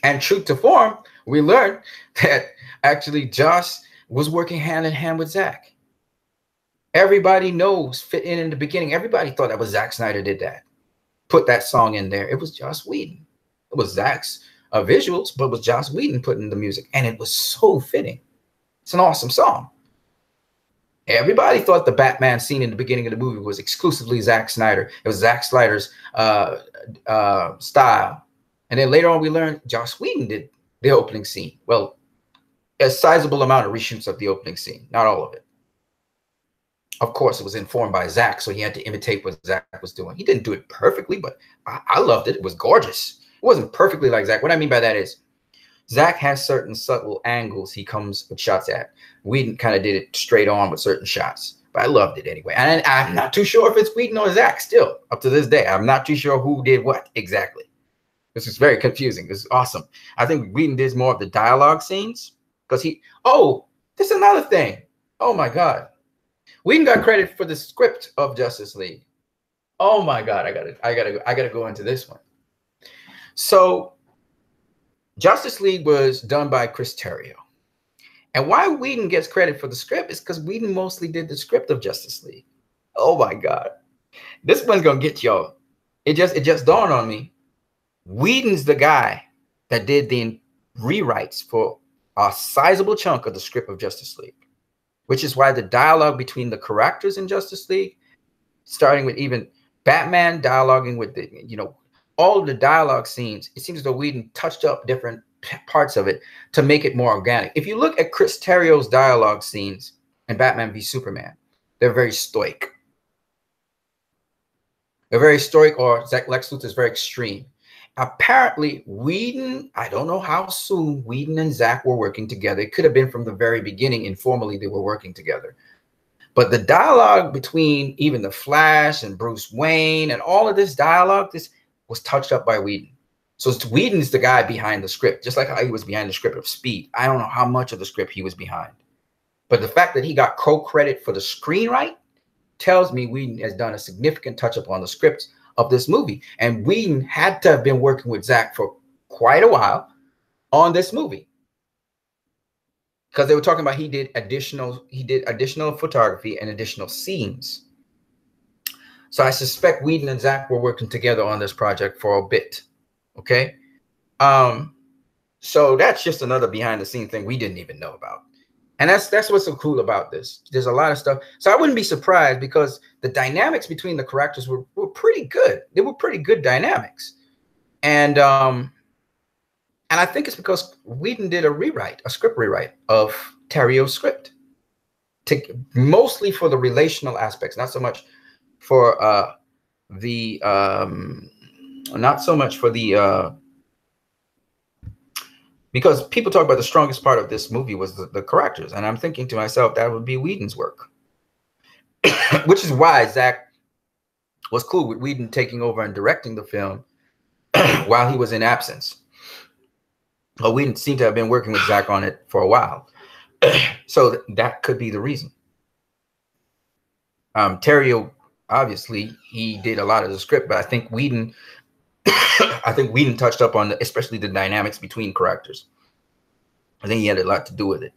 And true to form, we learned that actually Joss was working hand in hand with Zack. Everybody knows, fit in the beginning, everybody thought that was Zack Snyder did that. Put that song in there. It was Joss Whedon. It was Zack's visuals, but it was Joss Whedon putting the music. And it was so fitting. It's an awesome song. Everybody thought the Batman scene in the beginning of the movie was exclusively Zack Snyder. It was Zack Snyder's style. And then later on, we learned Joss Whedon did the opening scene. Well, a sizable amount of reshoots of the opening scene, not all of it. Of course, it was informed by Zack, so he had to imitate what Zack was doing. He didn't do it perfectly, but I loved it. It was gorgeous. It wasn't perfectly like Zack. What I mean by that is Zack has certain subtle angles he comes with shots at. Whedon kind of did it straight on with certain shots, but I loved it anyway. And I'm not too sure if it's Whedon or Zack still, up to this day. I'm not too sure who did what exactly. This is very confusing. This is awesome. I think Whedon did more of the dialogue scenes. Because this is another thing. Oh my God. Whedon got credit for the script of Justice League. Oh my God, I gotta go into this one. So Justice League was done by Chris Terrio. And why Whedon gets credit for the script is because Whedon mostly did the script of Justice League. Oh my God. This one's gonna get y'all. It just dawned on me. Whedon's the guy that did the rewrites for a sizable chunk of the script of Justice League, which is why the dialogue between the characters in Justice League, starting with even Batman dialoguing with all of the dialogue scenes, it seems as though Whedon touched up different parts of it to make it more organic. If you look at Chris Terrio's dialogue scenes in Batman v Superman, they're very stoic. They're very stoic, or Lex Luthor is very extreme. Apparently, Whedon, I don't know how soon Whedon and Zack were working together. It could have been from the very beginning. Informally, they were working together. But the dialogue between even the Flash and Bruce Wayne and all of this dialogue, this was touched up by Whedon. So Whedon's the guy behind the script, just like how he was behind the script of Speed. I don't know how much of the script he was behind, but the fact that he got co-credit for the screenwrite tells me Whedon has done a significant touch-up on the script of this movie. And Whedon had to have been working with Zack for quite a while on this movie, because they were talking about he did additional photography and additional scenes. So I suspect Whedon and Zack were working together on this project for a bit. Okay. So that's just another behind the scene thing we didn't even know about. And that's what's so cool about this. There's a lot of stuff. So I wouldn't be surprised, because the dynamics between the characters were pretty good. They were pretty good dynamics. And I think it's because Whedon did a script rewrite of Terrio's script, mostly for the relational aspects, not so much for because people talk about the strongest part of this movie was the characters. And I'm thinking to myself, that would be Whedon's work, which is why Zack was cool with Whedon taking over and directing the film while he was in absence. But Whedon seemed to have been working with Zack on it for a while. So that could be the reason. Terrio, obviously, he did a lot of the script, but I think Whedon touched up on especially the dynamics between characters. I think he had a lot to do with it.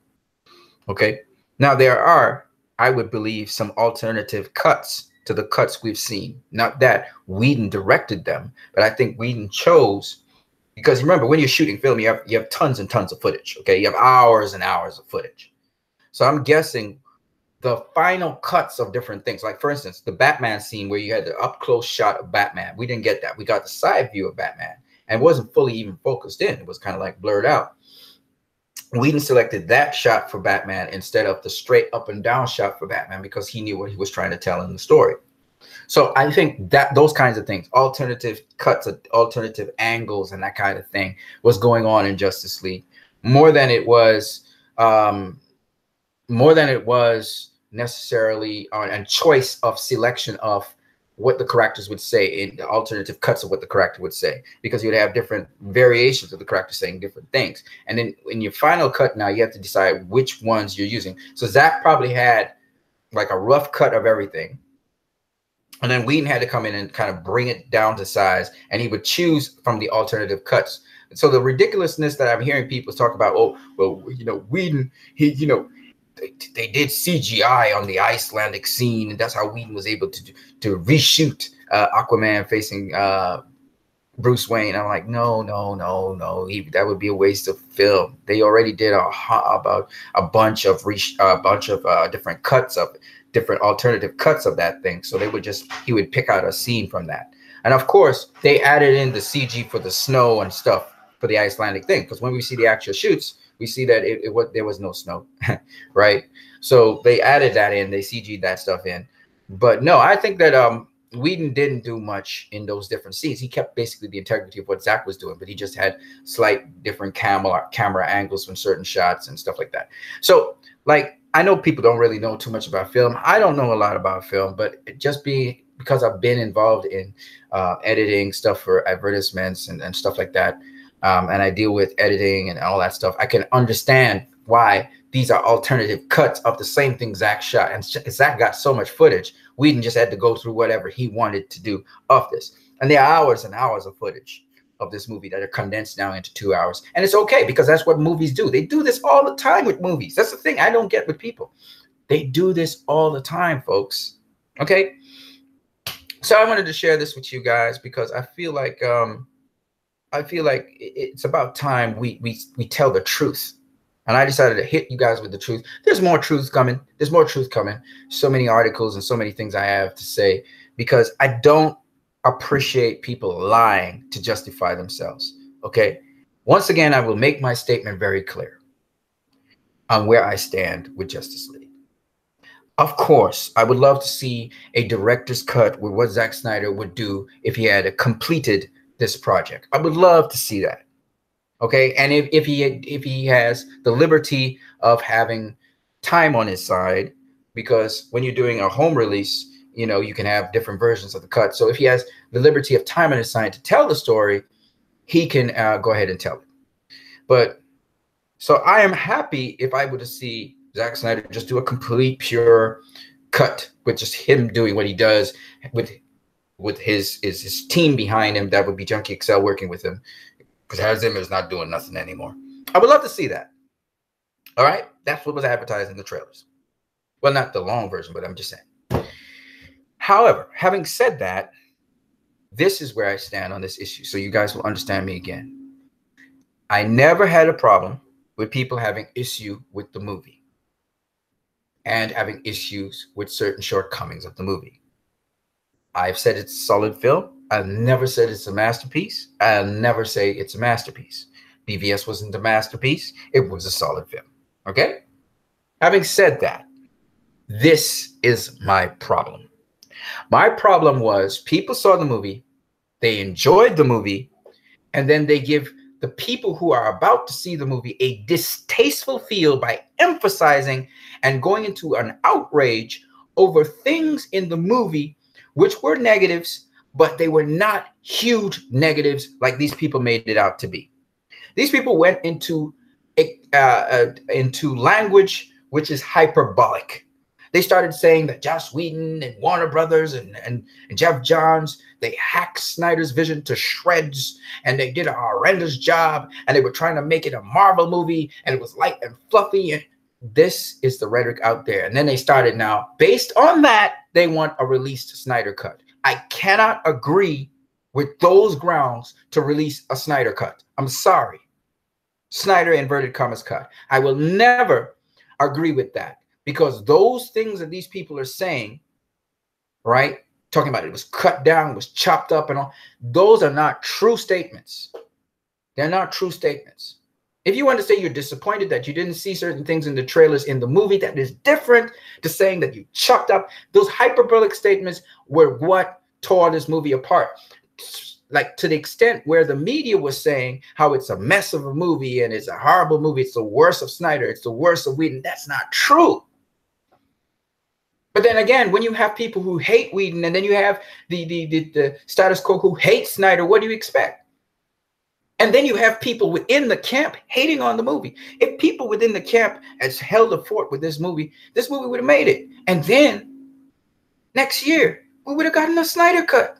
Okay. Now there are, I would believe, some alternative cuts to the cuts we've seen. Not that Whedon directed them, but I think Whedon chose, because remember, when you're shooting film, you have tons and tons of footage. Okay. You have hours and hours of footage. So I'm guessing the final cuts of different things, like for instance, the Batman scene where you had the up close shot of Batman. We didn't get that. We got the side view of Batman, and it wasn't fully even focused in. It was kind of like blurred out. Whedon selected that shot for Batman instead of the straight up and down shot for Batman, because he knew what he was trying to tell in the story. So I think that those kinds of things, alternative cuts, alternative angles, and that kind of thing was going on in Justice League more than it was necessarily on a choice of selection of what the characters would say in the alternative cuts of what the character would say, because you'd have different variations of the character saying different things. And then in your final cut, now you have to decide which ones you're using. So Zack probably had like a rough cut of everything, and then Whedon had to come in and kind of bring it down to size, and he would choose from the alternative cuts. So the ridiculousness that I'm hearing people talk about, oh, well, Whedon, they did CGI on the Icelandic scene, and that's how Whedon was able to reshoot Aquaman facing Bruce Wayne. I'm like, no. That would be a waste of film. They already did about a bunch of different cuts of different alternative cuts of that thing. So he would pick out a scene from that. And of course, they added in the CG for the snow and stuff for the Icelandic thing, because when we see the actual shoots, we see that there was no snow, right? So they added that in, they CG'd that stuff in. But no, I think that Whedon didn't do much in those different scenes. He kept basically the integrity of what Zack was doing, but he just had slight different camera angles from certain shots and stuff like that. So, like, I know people don't really know too much about film. I don't know a lot about film, but because I've been involved in editing stuff for advertisements and stuff like that, and I deal with editing and all that stuff, I can understand why these are alternative cuts of the same thing Zack shot. And Zack got so much footage, Whedon just had to go through whatever he wanted to do of this. And there are hours and hours of footage of this movie that are condensed now into 2 hours. And it's okay, because that's what movies do. They do this all the time with movies. That's the thing I don't get with people. They do this all the time, folks. Okay? So I wanted to share this with you guys, because I feel like it's about time we tell the truth. And I decided to hit you guys with the truth. There's more truth coming. There's more truth coming. So many articles and so many things I have to say, because I don't appreciate people lying to justify themselves. Okay. Once again, I will make my statement very clear on where I stand with Justice League. Of course, I would love to see a director's cut with what Zack Snyder would do if he had completed this project. I would love to see that. Okay. And if he has the liberty of having time on his side, because when you're doing a home release, you can have different versions of the cut. So if he has the liberty of time on his side to tell the story, he can go ahead and tell it. But so I am happy if I were to see Zack Snyder just do a complete pure cut with just him doing what he does with his team behind him. That would be Junkie XL working with him, because Hans Zimmer is not doing nothing anymore. I would love to see that. All right, that's what was advertised in the trailers. Well, not the long version, but I'm just saying. However, having said that, this is where I stand on this issue, so you guys will understand me again. I never had a problem with people having issue with the movie and having issues with certain shortcomings of the movie. I've said it's a solid film. I've never said it's a masterpiece. I'll never say it's a masterpiece. BVS wasn't a masterpiece. It was a solid film. Okay? Having said that, this is my problem. My problem was people saw the movie, they enjoyed the movie, and then they give the people who are about to see the movie a distasteful feel by emphasizing and going into an outrage over things in the movie which were negatives, but they were not huge negatives like these people made it out to be. These people went into language which is hyperbolic. They started saying that Joss Whedon and Warner Brothers and Jeff Johns, they hacked Snyder's vision to shreds, and they did a horrendous job, and they were trying to make it a Marvel movie, and it was light and fluffy. And this is the rhetoric out there. And then they started now, based on that, they want a released Snyder cut. I cannot agree with those grounds to release a Snyder cut. I'm sorry. Snyder inverted commas cut. I will never agree with that, because those things that these people are saying, right, talking about it was cut down, was chopped up and all, those are not true statements. They're not true statements. If you want to say you're disappointed that you didn't see certain things in the trailers in the movie, that is different to saying that you chopped up. Those hyperbolic statements were what tore this movie apart. Like, to the extent where the media was saying how it's a mess of a movie and it's a horrible movie, it's the worst of Snyder, it's the worst of Whedon. That's not true. But then again, when you have people who hate Whedon, and then you have the status quo who hate Snyder, what do you expect? And then you have people within the camp hating on the movie. If people within the camp had held the fort with this movie would have made it. And then next year, we would have gotten a Snyder cut.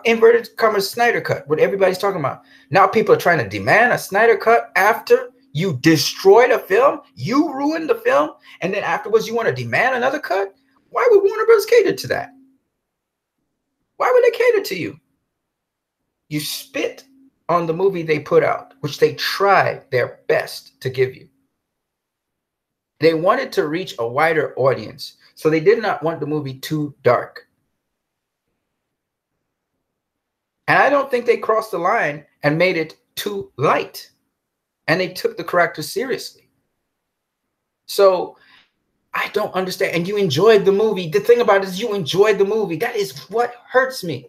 Inverted commas Snyder cut, what everybody's talking about. Now people are trying to demand a Snyder cut after you destroyed a film, you ruined the film, and then afterwards you want to demand another cut? Why would Warner Bros. Cater to that? Why would they cater to you? You spit on the movie they put out, which they tried their best to give you. They wanted to reach a wider audience, so they did not want the movie too dark. And I don't think they crossed the line and made it too light. And they took the characters seriously. So I don't understand. And you enjoyed the movie. The thing about it is you enjoyed the movie. That is what hurts me.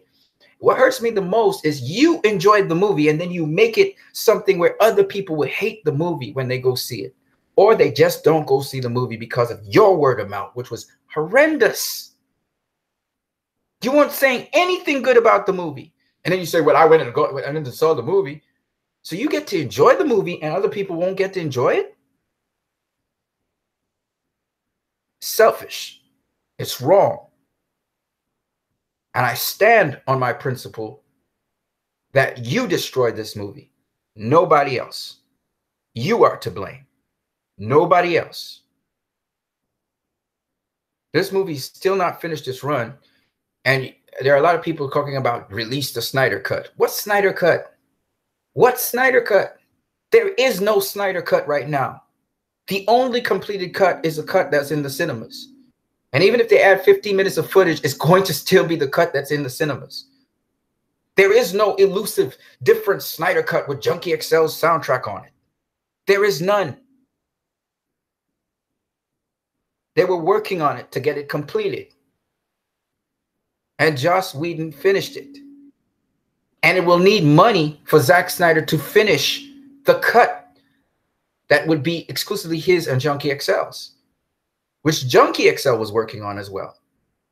What hurts me the most is you enjoyed the movie and then you make it something where other people will hate the movie when they go see it. Or they just don't go see the movie because of your word of mouth, which was horrendous. You weren't saying anything good about the movie. And then you say, well, I went and saw the movie. So you get to enjoy the movie and other people won't get to enjoy it? Selfish. It's wrong. And I stand on my principle that you destroyed this movie. Nobody else. You are to blame. Nobody else. This movie's still not finished its run. And there are a lot of people talking about release the Snyder cut. What Snyder cut? What Snyder cut? There is no Snyder cut right now. The only completed cut is a cut that's in the cinemas. And even if they add 15 minutes of footage, it's going to still be the cut that's in the cinemas. There is no elusive, different Snyder cut with Junkie XL's soundtrack on it. There is none. They were working on it to get it completed. And Joss Whedon finished it. And it will need money for Zack Snyder to finish the cut that would be exclusively his and Junkie XL's, which Junkie XL was working on as well.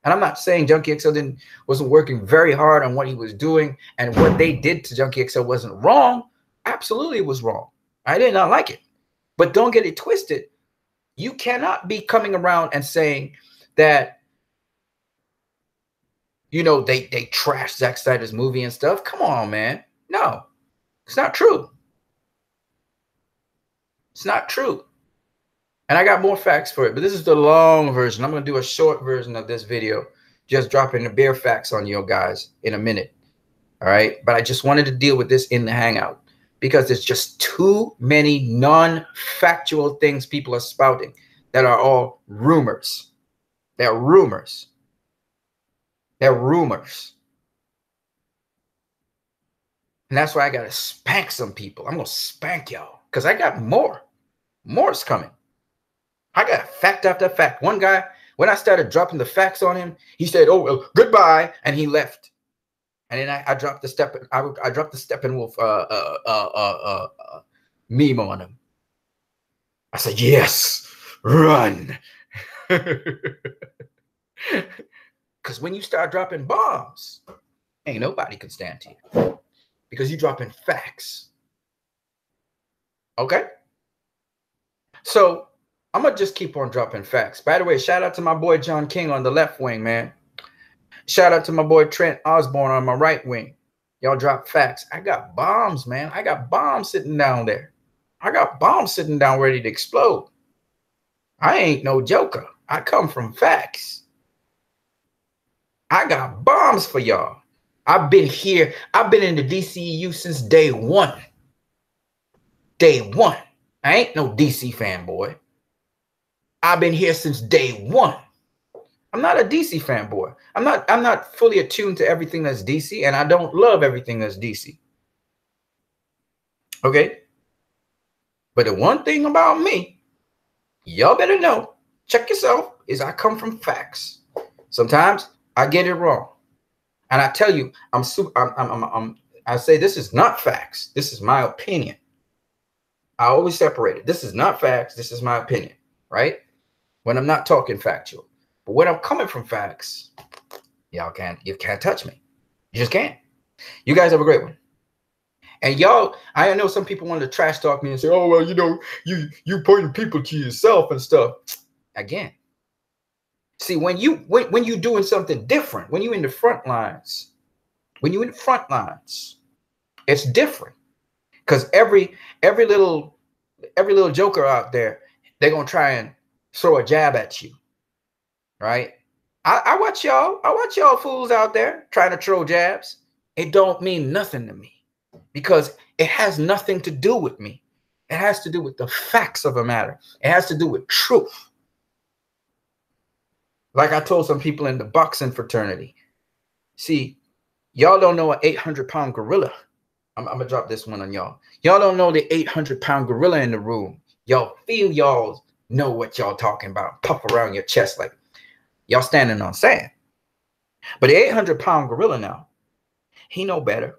And I'm not saying Junkie XL wasn't working very hard on what he was doing, and what they did to Junkie XL wasn't wrong. Absolutely, it was wrong. I did not like it. But don't get it twisted. You cannot be coming around and saying that, you know, they trashed Zack Snyder's movie and stuff. Come on, man. No, it's not true. It's not true. And I got more facts for it, but this is the long version. I'm going to do a short version of this video, just dropping the bare facts on you guys in a minute. All right. But I just wanted to deal with this in the Hangout because there's just too many non-factual things people are spouting that are all rumors. They're rumors. They're rumors. And that's why I got to spank some people. I'm going to spank y'all because I got more. More's coming. I got fact after fact. One guy, when I started dropping the facts on him, he said, "Oh, well, goodbye," and he left. And then I dropped the step. I dropped the Steppenwolf meme on him. I said, "Yes, run," because when you start dropping bombs, ain't nobody can stand to you because you dropping facts. Okay, so I'm going to just keep on dropping facts. By the way, shout out to my boy John King on the left wing, man. Shout out to my boy Trent Osborne on my right wing. Y'all drop facts. I got bombs, man. I got bombs sitting down there. I got bombs sitting down ready to explode. I ain't no joker. I come from facts. I got bombs for y'all. I've been here. I've been in the DCEU since day one. Day one. I ain't no DC fanboy. I've been here since day one. I'm not a DC fanboy. I'm not fully attuned to everything that's DC, and I don't love everything that's DC. Okay? But the one thing about me, y'all better know, check yourself, is I come from facts. Sometimes I get it wrong. And I tell you, I say this is not facts. This is my opinion. I always separate it. This is not facts. This is my opinion, right? When I'm not talking factual. But when I'm coming from facts, you can't touch me. You just can't. You guys have a great one. And y'all, I know some people want to trash talk me and say, "Oh, well, you know, you pointing people to yourself and stuff." Again, see, when you're doing something different, when you're in the front lines, it's different. Because every little joker out there, they're gonna try and throw a jab at you, right? I watch y'all fools out there trying to throw jabs. It don't mean nothing to me because it has nothing to do with me. It has to do with the facts of a matter. It has to do with truth. Like I told some people in the boxing fraternity, see, y'all don't know an 800-pound gorilla. I'm gonna drop this one on y'all. Y'all don't know the 800-pound gorilla in the room. Y'all feel y'all know what y'all talking about. Puff around your chest like y'all standing on sand. But the 800-pound gorilla now, he know better.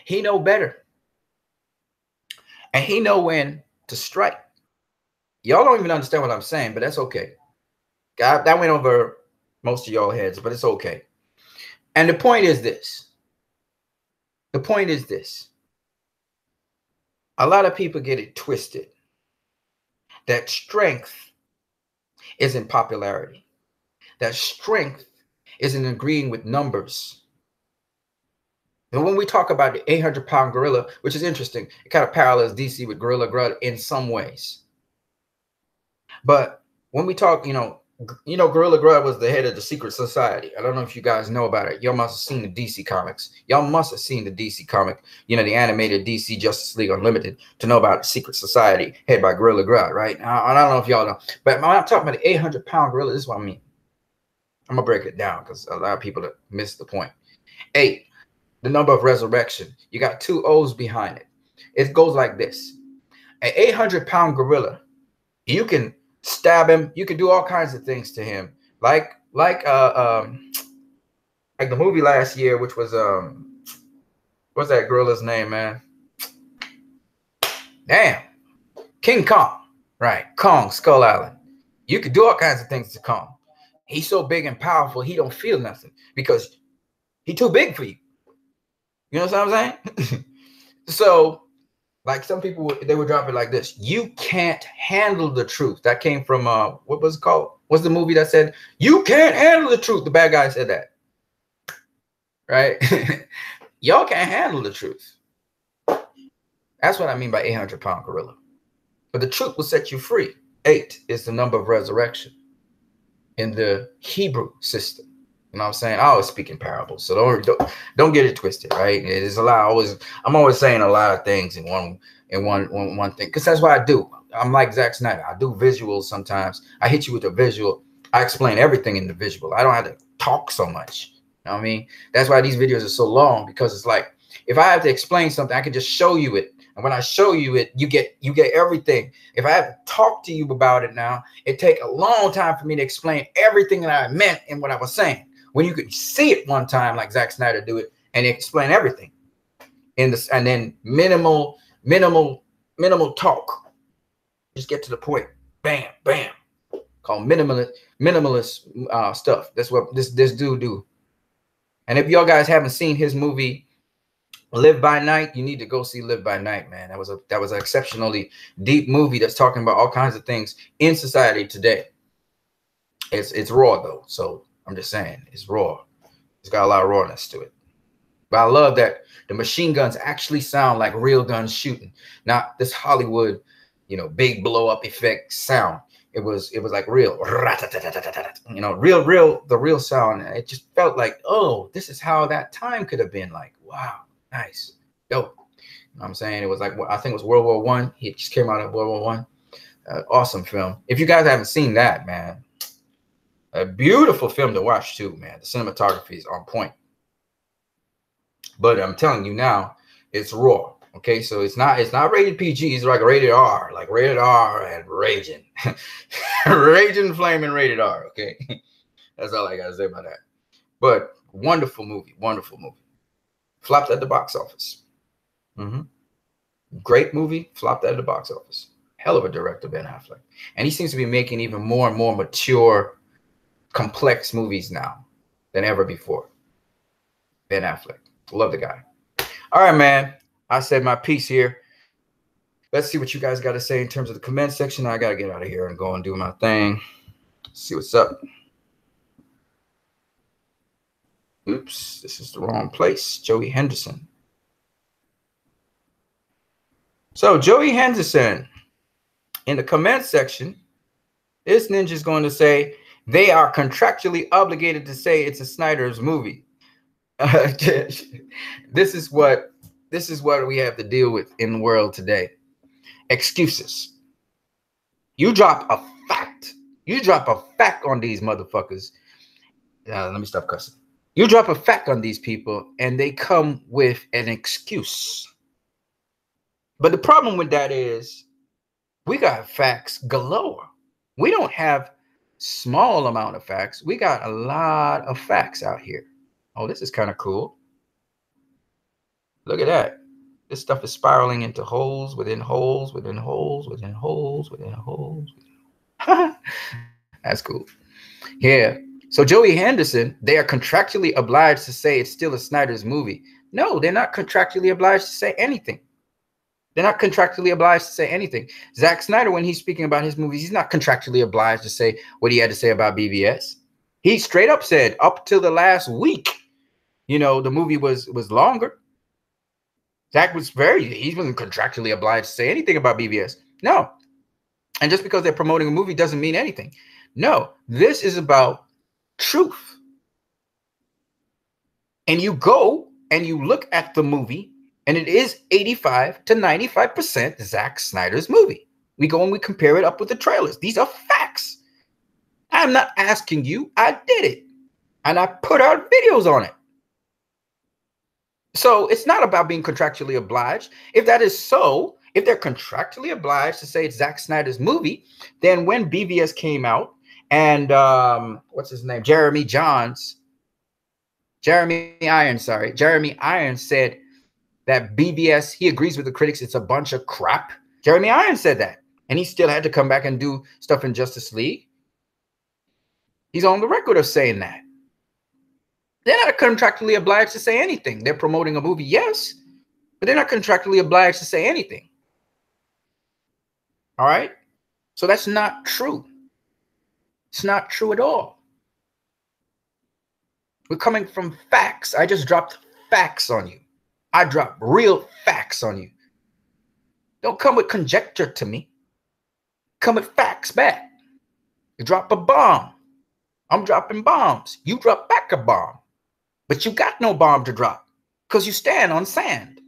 He know better. And he know when to strike. Y'all don't even understand what I'm saying, but that's okay. God, that went over most of y'all heads, but it's okay. And the point is this. The point is this. A lot of people get it twisted that strength isn't popularity. That strength isn't agreeing with numbers. And when we talk about the 800-pound gorilla, which is interesting, it kind of parallels DC with Gorilla Grodd in some ways. But when we talk, Gorilla Grodd was the head of the secret society. I don't know if you guys know about it. Y'all must have seen the DC comics. Y'all must have seen the DC comic, the animated DC Justice League Unlimited, to know about the secret society headed by Gorilla Grodd, right? I don't know if y'all know. But when I'm talking about the 800-pound gorilla, this is what I mean. I'm going to break it down because a lot of people miss the point. 8, the number of resurrection. You got 2 O's behind it. It goes like this. An 800-pound gorilla, you can stab him. You can do all kinds of things to him. Like the movie last year, which was what's that gorilla's name, man? Damn. King Kong. Right. Kong, Skull Island. You could do all kinds of things to Kong. He's so big and powerful, he don't feel nothing because he too big for you. You know what I'm saying? So, like some people, they would drop it like this. You can't handle the truth. That came from, what was it called? What's the movie that said, you can't handle the truth? The bad guy said that. Right? Y'all can't handle the truth. That's what I mean by 800-pound gorilla. But the truth will set you free. 8 is the number of resurrection in the Hebrew system. You know what I'm saying? I always speak in parables, so don't get it twisted, right? It is a lot. I'm always saying a lot of things in one thing, because that's what I do. I'm like Zack Snyder. I do visuals sometimes. I hit you with a visual. I explain everything in the visual. I don't have to talk so much. You know what I mean? That's why these videos are so long, because it's like if I have to explain something, I can just show you it. And when I show you it, you get everything. If I have to talk to you about it now, it take a long time for me to explain everything that I meant in what I was saying. When you could see it one time, like Zack Snyder do it, and explain everything in this, and then minimal talk. Just get to the point. Bam, bam. Called minimalist stuff. That's what this dude do. And if y'all guys haven't seen his movie Live by Night, you need to go see Live by Night, man. That was an exceptionally deep movie that's talking about all kinds of things in society today. It's raw though, so I'm just saying it's raw. It's got a lot of rawness to it. But I love that the machine guns actually sound like real guns shooting, not this Hollywood, big blow up effect sound. It was like real, the real sound. It just felt like, oh, this is how that time could have been. Like, wow, nice, dope. You know what I'm saying? It was like, I think it was World War I. He just came out of World War I. Awesome film. If you guys haven't seen that, man, a beautiful film to watch too, man. The cinematography is on point. But I'm telling you now, it's raw. Okay, so it's not rated PG. It's like rated R, and raging, raging, flaming rated R. Okay, that's all I gotta say about that. But wonderful movie. Flopped at the box office. Great movie. Flopped at the box office. Hell of a director, Ben Affleck, and he seems to be making even more and more mature, complex movies now than ever before. Ben Affleck, love the guy. All right, man. I said my piece here. Let's see what you guys got to say in terms of the comment section. I got to get out of here and go and do my thing. See what's up. Oops, this is the wrong place. Joey Henderson. So Joey Henderson, in the comment section, this ninja is going to say they are contractually obligated to say it's a Snyder's movie. This is what we have to deal with in the world today. Excuses. You drop a fact. You drop a fact on these motherfuckers. Let me stop cussing. You drop a fact on these people and they come with an excuse. But the problem with that is we got facts galore. We don't have small amount of facts. We got a lot of facts out here. Oh, this is kind of cool. Look at that. This stuff is spiraling into holes within holes within holes within holes within holes. That's cool. Yeah. So Joey Henderson, they are contractually obliged to say it's still a Snyder's movie. No, they're not contractually obliged to say anything. They're not contractually obliged to say anything. Zack Snyder, when he's speaking about his movies, he's not contractually obliged to say what he had to say about BVS. He straight up said up till the last week, the movie was longer. Zach he wasn't contractually obliged to say anything about BVS. No. And just because they're promoting a movie doesn't mean anything. No, this is about truth. And you go and you look at the movie, and it is 85 to 95% Zack Snyder's movie. We go and we compare it up with the trailers. These are facts. I'm not asking you. I did it. And I put out videos on it. So it's not about being contractually obliged. If that is so, if they're contractually obliged to say it's Zack Snyder's movie, then when BVS came out and what's his name? Jeremy Irons said that BVS, he agrees with the critics, it's a bunch of crap. Jeremy Irons said that. And he still had to come back and do stuff in Justice League. He's on the record of saying that. They're not contractually obliged to say anything. They're promoting a movie, yes, but they're not contractually obliged to say anything. All right? So that's not true. It's not true at all. We're coming from facts. I just dropped facts on you. I dropped real facts on you. Don't come with conjecture to me. Come with facts back. You drop a bomb. I'm dropping bombs. You drop back a bomb. But you got no bomb to drop because you stand on sand.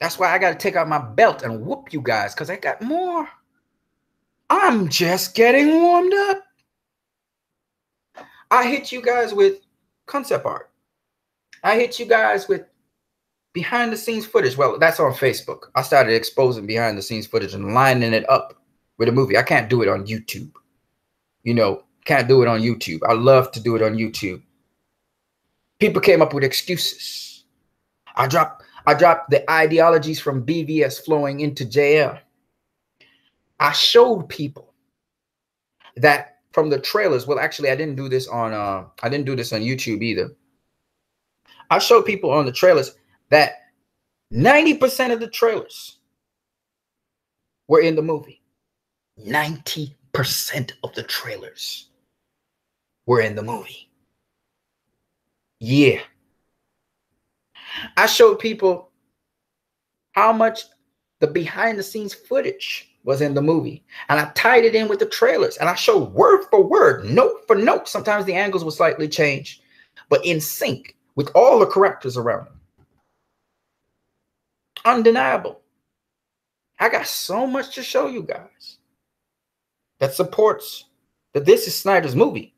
That's why I got to take out my belt and whoop you guys, because I got more. I'm just getting warmed up. I hit you guys with concept art. I hit you guys with behind the scenes footage. Well, that's on Facebook. I started exposing behind the scenes footage and lining it up with a movie. I can't do it on YouTube. You know, can't do it on YouTube. I love to do it on YouTube. People came up with excuses. I dropped the ideologies from BVS flowing into JL. I showed people that from the trailers. Well, actually, I didn't do this on YouTube either. I showed people on the trailers that 90% of the trailers were in the movie. 90% of the trailers were in the movie. Yeah. I showed people how much the behind the scenes footage was in the movie. And I tied it in with the trailers. And I showed word for word, note for note. Sometimes the angles will slightly change, but in sync with all the characters around them. Undeniable. I got so much to show you guys that supports that this is Snyder's movie.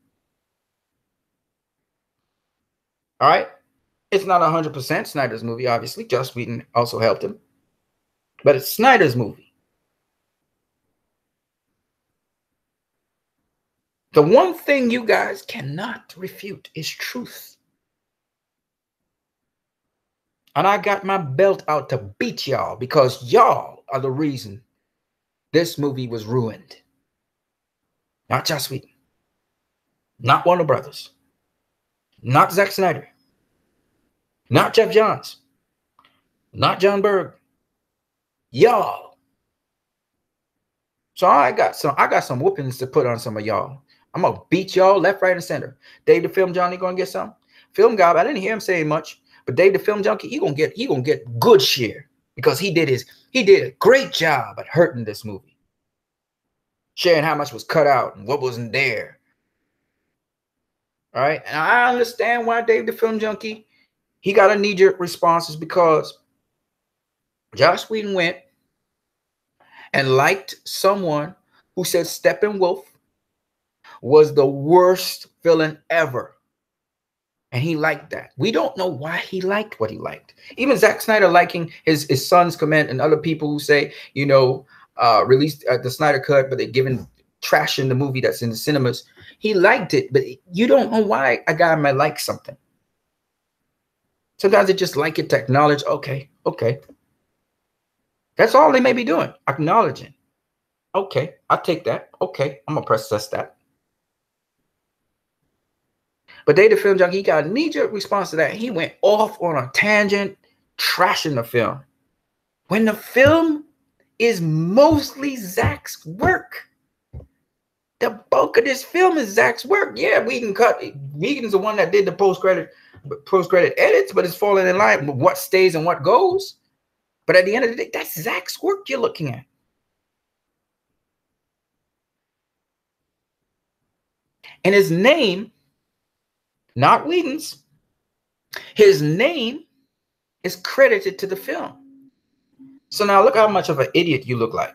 All right. It's not 100% Snyder's movie, obviously. Joss Whedon also helped him. But it's Snyder's movie. The one thing you guys cannot refute is truth. And I got my belt out to beat y'all because y'all are the reason this movie was ruined. Not Joss Whedon. Not Warner Brothers. Not Zack Snyder. Not Jeff Johns. Not John Berg. Y'all. So I got some whoopings to put on some of y'all. I'm gonna beat y'all left, right, and center. Dave the Film Johnny gonna get some. Film Gob, I didn't hear him saying much, but Dave the Film Junkie, he gonna get good share because he did a great job at hurting this movie. Sharing how much was cut out and what wasn't there. All right. And I understand why Dave the Film Junkie, he got a knee-jerk responses because Joss Whedon went and liked someone who said Steppenwolf was the worst villain ever. And he liked that. We don't know why he liked what he liked. Even Zack Snyder liking his son's comment and other people who say, you know, released the Snyder Cut, but they're giving trash in the movie that's in the cinemas. He liked it, but you don't know why a guy might like something. Sometimes they just like it to acknowledge, okay. That's all they may be doing, acknowledging. Okay, I'll take that. Okay, I'm going to process that. But Dave the Film Junkie, he got a knee-jerk response to that. He went off on a tangent, trashing the film. When the film is mostly Zack's work. The bulk of this film is Zack's work. Yeah, Whedon's the one that did the post-credit edits, but it's falling in line with what stays and what goes. But at the end of the day, that's Zack's work you're looking at. And his name, not Whedon's, his name is credited to the film. So now look how much of an idiot you look like.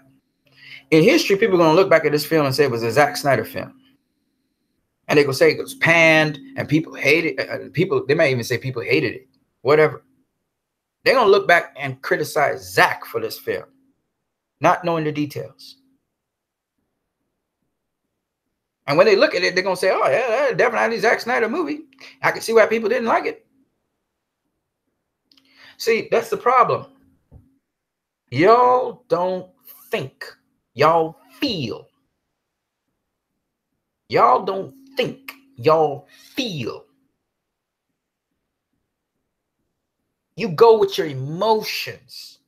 In history, people are going to look back at this film and say it was a Zack Snyder film. And they're going to say it was panned and people hated it. They might even say people hated it. Whatever. They're going to look back and criticize Zack for this film, not knowing the details. And when they look at it, they're going to say, oh, yeah, that's definitely a Zack Snyder movie. I can see why people didn't like it. See, that's the problem. Y'all don't think Y'all feel. Y'all don't think. Y'all feel. You go with your emotions,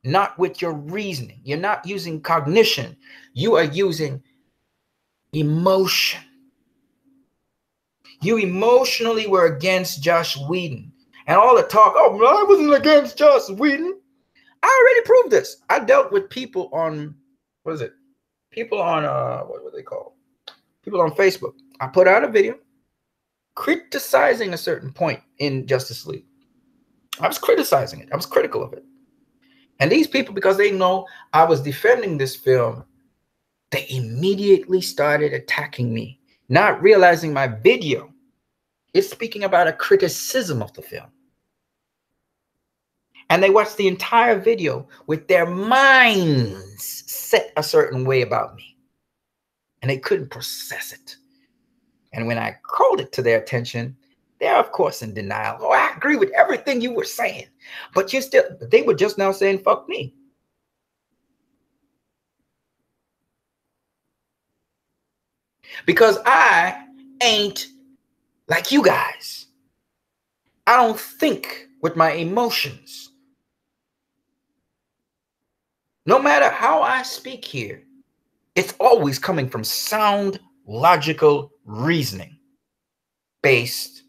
not with your reasoning. You're not using cognition. You are using emotion. You emotionally were against Joss Whedon. And all the talk, oh, I wasn't against Joss Whedon. I already proved this. I dealt with people on, what is it? People on, what were they called? People on Facebook. I put out a video criticizing a certain point in Justice League. I was criticizing it. I was critical of it. And these people, because they know I was defending this film, they immediately started attacking me, not realizing my video is speaking about a criticism of the film. And they watched the entire video with their minds set a certain way about me. And they couldn't process it. And when I called it to their attention, they're of course in denial. Oh, I agree with everything you were saying. But they were just now saying, fuck me. Because I ain't like you guys. I don't think with my emotions. No matter how I speak here, it's always coming from sound, logical reasoning based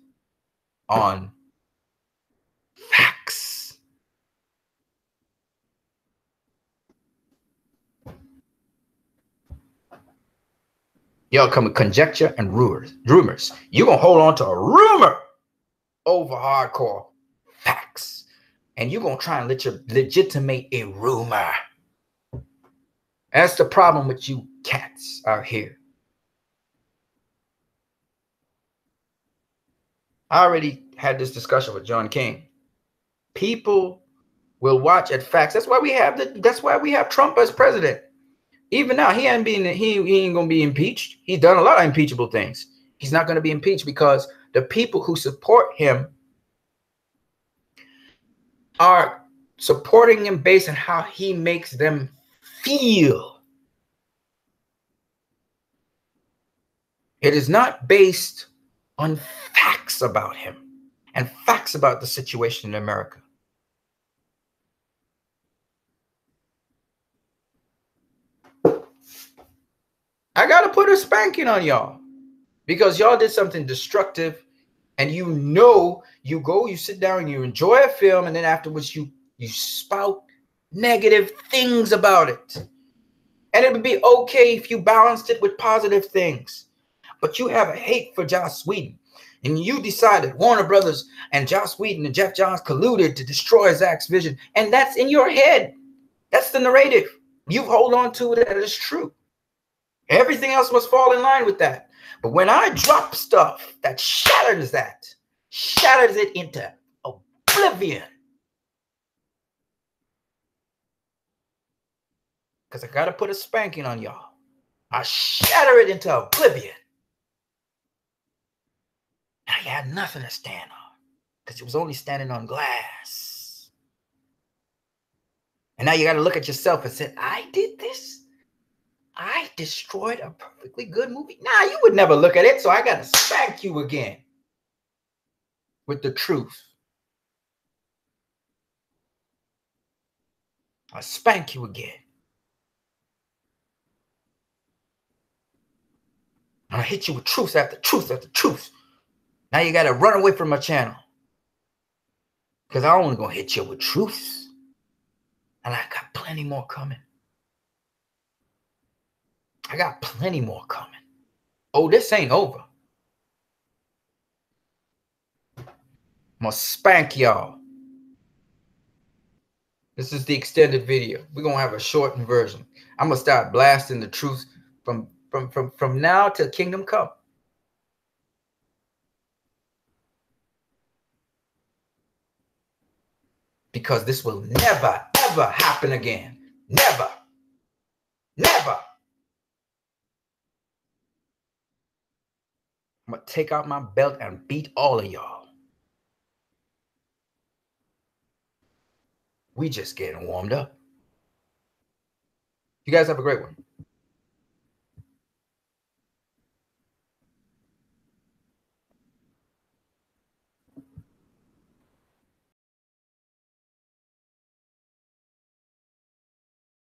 on facts. Y'all come with conjecture and rumors. You're going to hold on to a rumor over hardcore facts. And you're going to try and legitimate a rumor. That's the problem with you cats out here. I already had this discussion with John King. People will watch at facts. That's why we have Trump as president. Even now, he ain't gonna be impeached. He's done a lot of impeachable things. He's not gonna be impeached because the people who support him are supporting him based on how he makes them feel. It is not based on facts about him and facts about the situation in America. I gotta put a spanking on y'all because y'all did something destructive, and you sit down and you enjoy a film, and then afterwards you spout negative things about it. And it would be okay if you balanced it with positive things. But you have a hate for Joss Whedon, and you decided Warner Brothers and Joss Whedon and Jeff Johns colluded to destroy Zack's vision, and that's in your head. That's the narrative. You hold on to it as true. Everything else must fall in line with that. But when I drop stuff that shatters it into oblivion, because I got to put a spanking on y'all. I shatter it into oblivion. Now you had nothing to stand on because it was only standing on glass. And now you got to look at yourself and say, I did this? I destroyed a perfectly good movie? Nah, you would never look at it, so I got to spank you again with the truth. I'll spank you again. I'm going to hit you with truth after truth after truth. Now you got to run away from my channel. Because I only going to hit you with truth. And I got plenty more coming. I got plenty more coming. Oh, this ain't over. I'm going to spank y'all. This is the extended video. We're going to have a shortened version. I'm going to start blasting the truth from now till kingdom come. Because this will never, ever happen again. Never. Never. I'm going to take out my belt and beat all of y'all. We just getting warmed up. You guys have a great one.